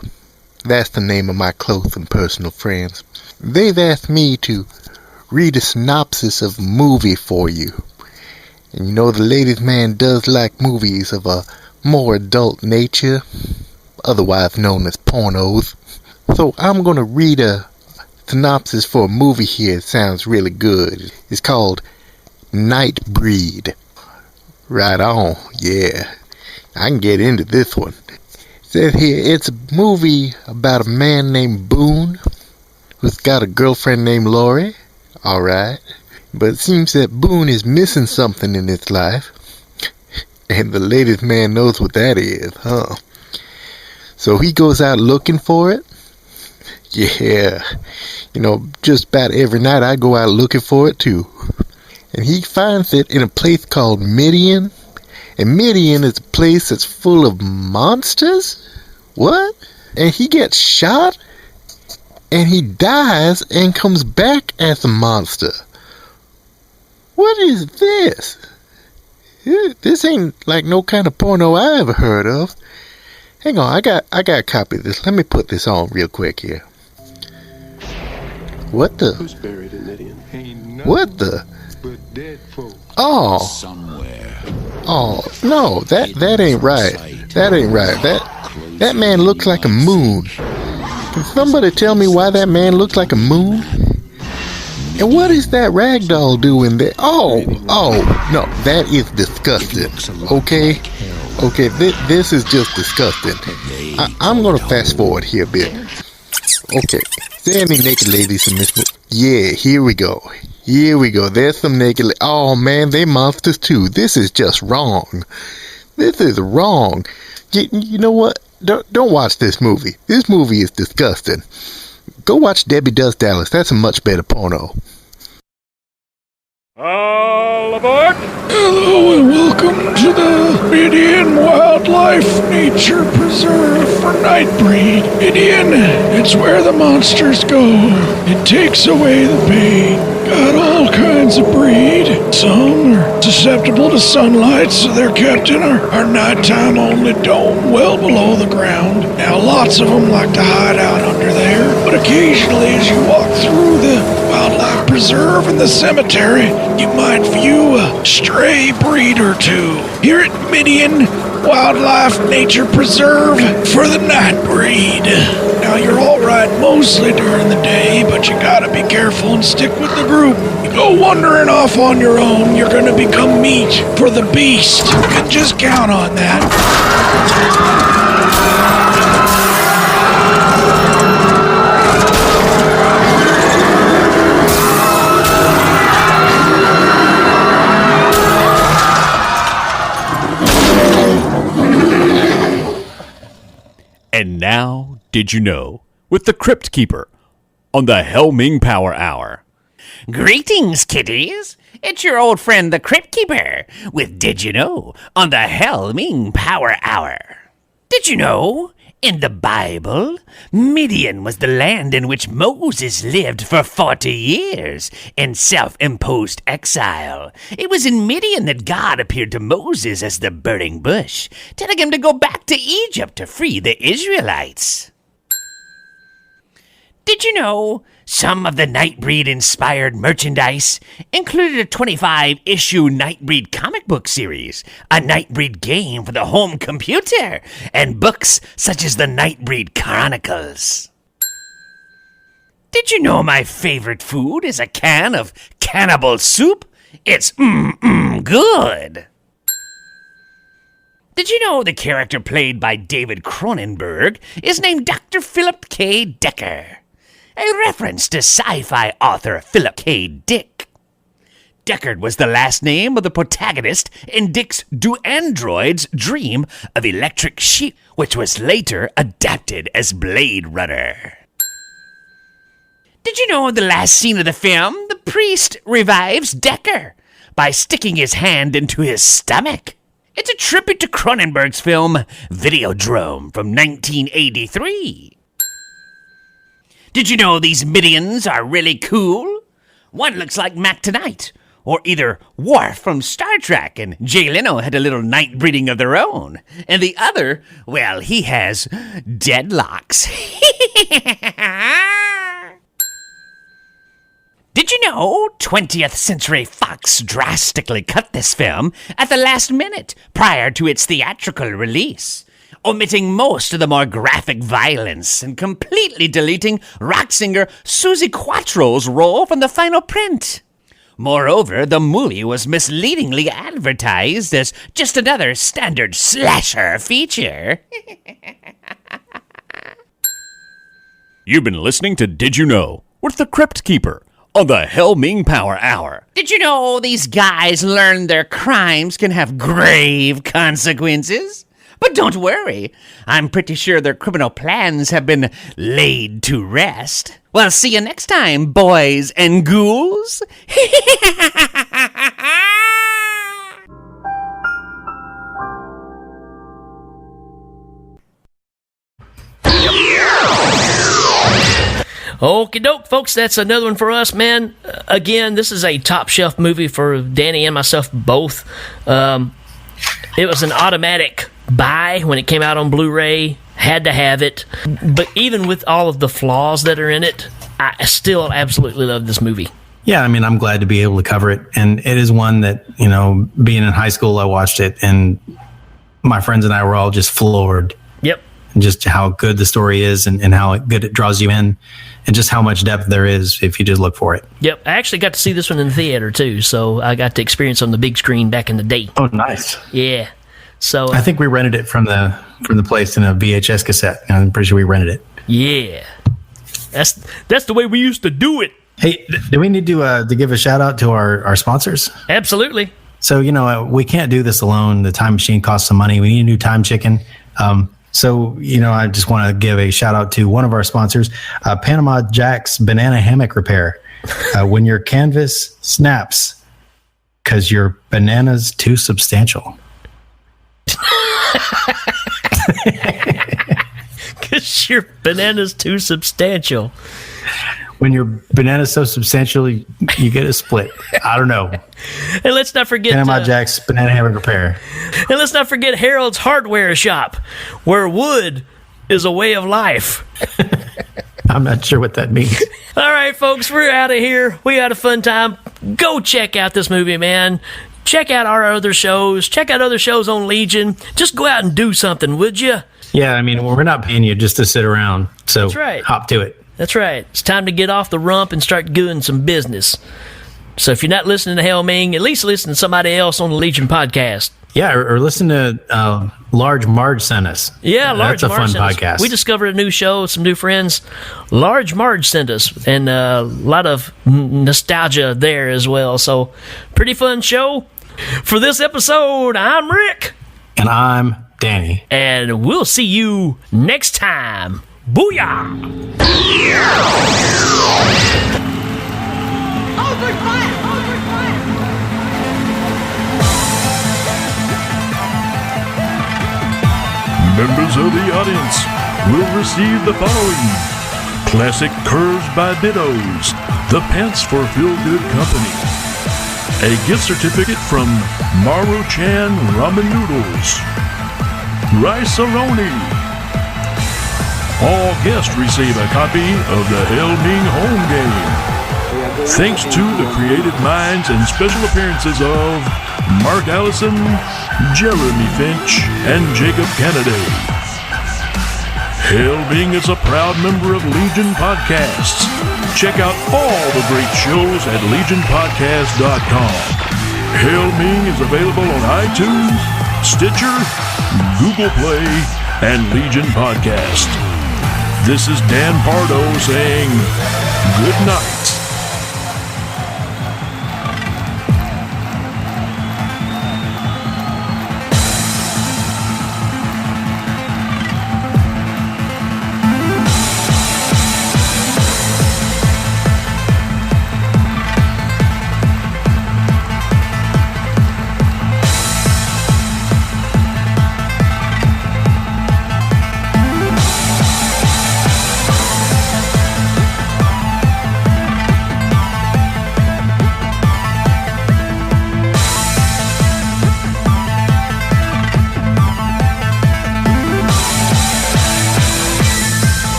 Speaker 6: That's the name of my close and personal friends. They've asked me to read a synopsis of a movie for you. And the Ladies Man does like movies of a more adult nature, otherwise known as pornos. So I'm going to read a synopsis for a movie here. It sounds really good. It's called Nightbreed. Right on, yeah. I can get into this one. It says here, it's a movie about a man named Boone who's got a girlfriend named Lori. All right. But it seems that Boone is missing something in his life. And the latest man knows what that is, huh? So he goes out looking for it. Yeah. Just about every night I go out looking for it too. And he finds it in a place called Midian. And Midian is a place that's full of monsters? What? And he gets shot? And he dies and comes back as a monster. What is this? This ain't like no kind of porno I ever heard of. Hang on, I got a copy of this. Let me put this on real quick here. What the?
Speaker 12: Who's buried in Midian? Ain't
Speaker 6: what the?
Speaker 12: But dead folk.
Speaker 6: Oh.
Speaker 12: Somewhere.
Speaker 6: Oh, no, that ain't right. That ain't right. That man looks like a moon. Can somebody tell me why that man looks like a moon? And what is that ragdoll doing there? Oh, no, that is disgusting. Okay, this is just disgusting. I'm gonna fast forward here a bit. Okay, is there any naked ladies in this movie? Yeah, here we go. There's some naked oh man, they monsters too. This is just wrong. This is wrong. You know what? Don't watch this movie. This movie is disgusting. Go watch Debbie Does Dallas. That's a much better porno.
Speaker 13: All aboard!
Speaker 10: Hello and welcome to the Midian Wildlife Nature Preserve for Nightbreed. Midian, it's where the monsters go. It takes away the pain. Got all kinds of breed. Some are susceptible to sunlight, so they're kept in our nighttime only dome well below the ground. Now lots of them like to hide out under there, but occasionally as you walk through the wildlife preserve in the cemetery, you might view a stray breed or two. Here at Midian Wildlife Nature Preserve for the Nightbreed. Now you're alright mostly during the day, but you gotta be careful and stick with the group. You go wandering off on your own, you're gonna become meat for the beast. You can just count on that.
Speaker 14: And now, Did You Know? With the Crypt Keeper on the Hail Ming Power Hour.
Speaker 15: Greetings, kiddies. It's your old friend, the Crypt Keeper, with Did You Know? On the Hail Ming Power Hour. Did you know? In the Bible, Midian was the land in which Moses lived for 40 years in self-imposed exile. It was in Midian that God appeared to Moses as the burning bush, telling him to go back to Egypt to free the Israelites. Did you know some of the Nightbreed-inspired merchandise included a 25-issue Nightbreed comic book series, a Nightbreed game for the home computer, and books such as the Nightbreed Chronicles? Did you know my favorite food is a can of cannibal soup? It's good. Did you know the character played by David Cronenberg is named Dr. Philip K. Decker? A reference to sci-fi author Philip K. Dick. Deckard was the last name of the protagonist in Dick's Do Androids Dream of Electric Sheep, which was later adapted as Blade Runner. Did you know in the last scene of the film, the priest revives Decker by sticking his hand into his stomach? It's a tribute to Cronenberg's film Videodrome from 1983. Did you know these Midians are really cool? One looks like Mac Tonight, or either Worf from Star Trek, and Jay Leno had a little night breeding of their own. And the other, well, he has deadlocks. Did you know 20th Century Fox drastically cut this film at the last minute prior to its theatrical release, omitting most of the more graphic violence and completely deleting rock singer Susie Quattro's role from the final print? Moreover, the movie was misleadingly advertised as just another standard slasher feature.
Speaker 14: You've been listening to Did You Know? with the Crypt Keeper on the Hail Ming Power Hour.
Speaker 15: Did you know these guys learned their crimes can have grave consequences? But don't worry, I'm pretty sure their criminal plans have been laid to rest. Well, see you next time, boys and ghouls.
Speaker 4: Okie doke, folks, that's another one for us, man. Again, this is a top shelf movie for Danny and myself both. It was an automatic buy when it came out on Blu-ray. Had to have it. But even with all of the flaws that are in it, I still absolutely love this movie.
Speaker 5: Yeah, I mean, I'm glad to be able to cover it. And it is one that, being in high school, I watched it, and my friends and I were all just floored.
Speaker 4: Yep.
Speaker 5: Just how good the story is and how good it draws you in, and just how much depth there is if you just look for it.
Speaker 4: Yep. I actually got to see this one in the theater, too, so I got to experience on the big screen back in the day.
Speaker 5: Oh, nice.
Speaker 4: Yeah. So
Speaker 5: I think we rented it from the place in a VHS cassette. I'm pretty sure we rented it.
Speaker 4: Yeah. That's the way we used to do it.
Speaker 5: Hey, do we need to give a shout out to our sponsors?
Speaker 4: Absolutely.
Speaker 5: So, we can't do this alone. The time machine costs some money. We need a new time chicken. So, I just want to give a shout out to one of our sponsors, Panama Jack's Banana Hammock Repair. When your canvas snaps because your banana's too substantial.
Speaker 4: Because your banana's too substantial.
Speaker 5: When your banana's so substantial, you get a split. I don't know.
Speaker 4: And let's not forget
Speaker 5: Panama Jack's Banana Hammock Repair.
Speaker 4: And let's not forget Harold's Hardware Shop, where wood is a way of life.
Speaker 5: I'm not sure what that means.
Speaker 4: All right, folks, we're out of here. We had a fun time. Go check out this movie, man. Check out our other shows. Check out other shows on Legion. Just go out and do something, would you?
Speaker 5: Yeah, I mean, we're not paying you just to sit around. So
Speaker 4: That's right.
Speaker 5: Hop to it.
Speaker 4: That's right. It's time to get off the rump and start doing some business. So if you're not listening to Hail Ming, at least listen to somebody else on the Legion podcast.
Speaker 5: Yeah, or listen to Large Marge sent us.
Speaker 4: Yeah, Large
Speaker 5: That's a
Speaker 4: Marge
Speaker 5: fun
Speaker 4: sent us.
Speaker 5: podcast.
Speaker 4: We discovered a new show with some new friends. Large Marge sent us, and a lot of nostalgia there as well. So pretty fun show. For this episode, I'm Rick.
Speaker 5: And I'm Danny.
Speaker 4: And we'll see you next time. Booyah!
Speaker 3: Members of the audience will receive the following: classic curves by Dittos, the pants for feel-good company, a gift certificate from Maru-chan Ramen Noodles, Rice-A-Roni. All guests receive a copy of the Hail Ming home game. Thanks to the creative minds and special appearances of Mark Allison, Jeremy Finch, and Jacob Kennedy. Hail Ming is a proud member of Legion Podcasts. Check out all the great shows at legionpodcast.com. Hail Ming is available on iTunes, Stitcher, Google Play, and Legion Podcast. This is Dan Pardo saying good night.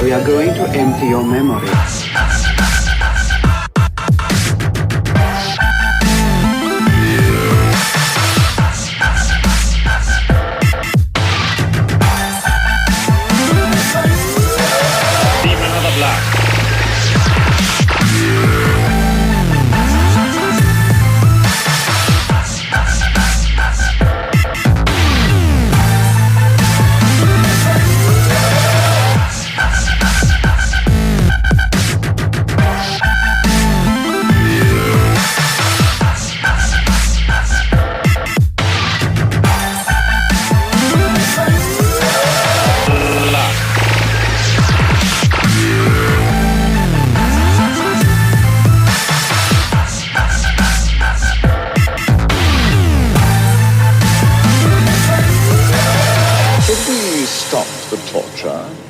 Speaker 13: We are going to empty your memory.
Speaker 15: Demon of the Block.
Speaker 2: stopped the torture.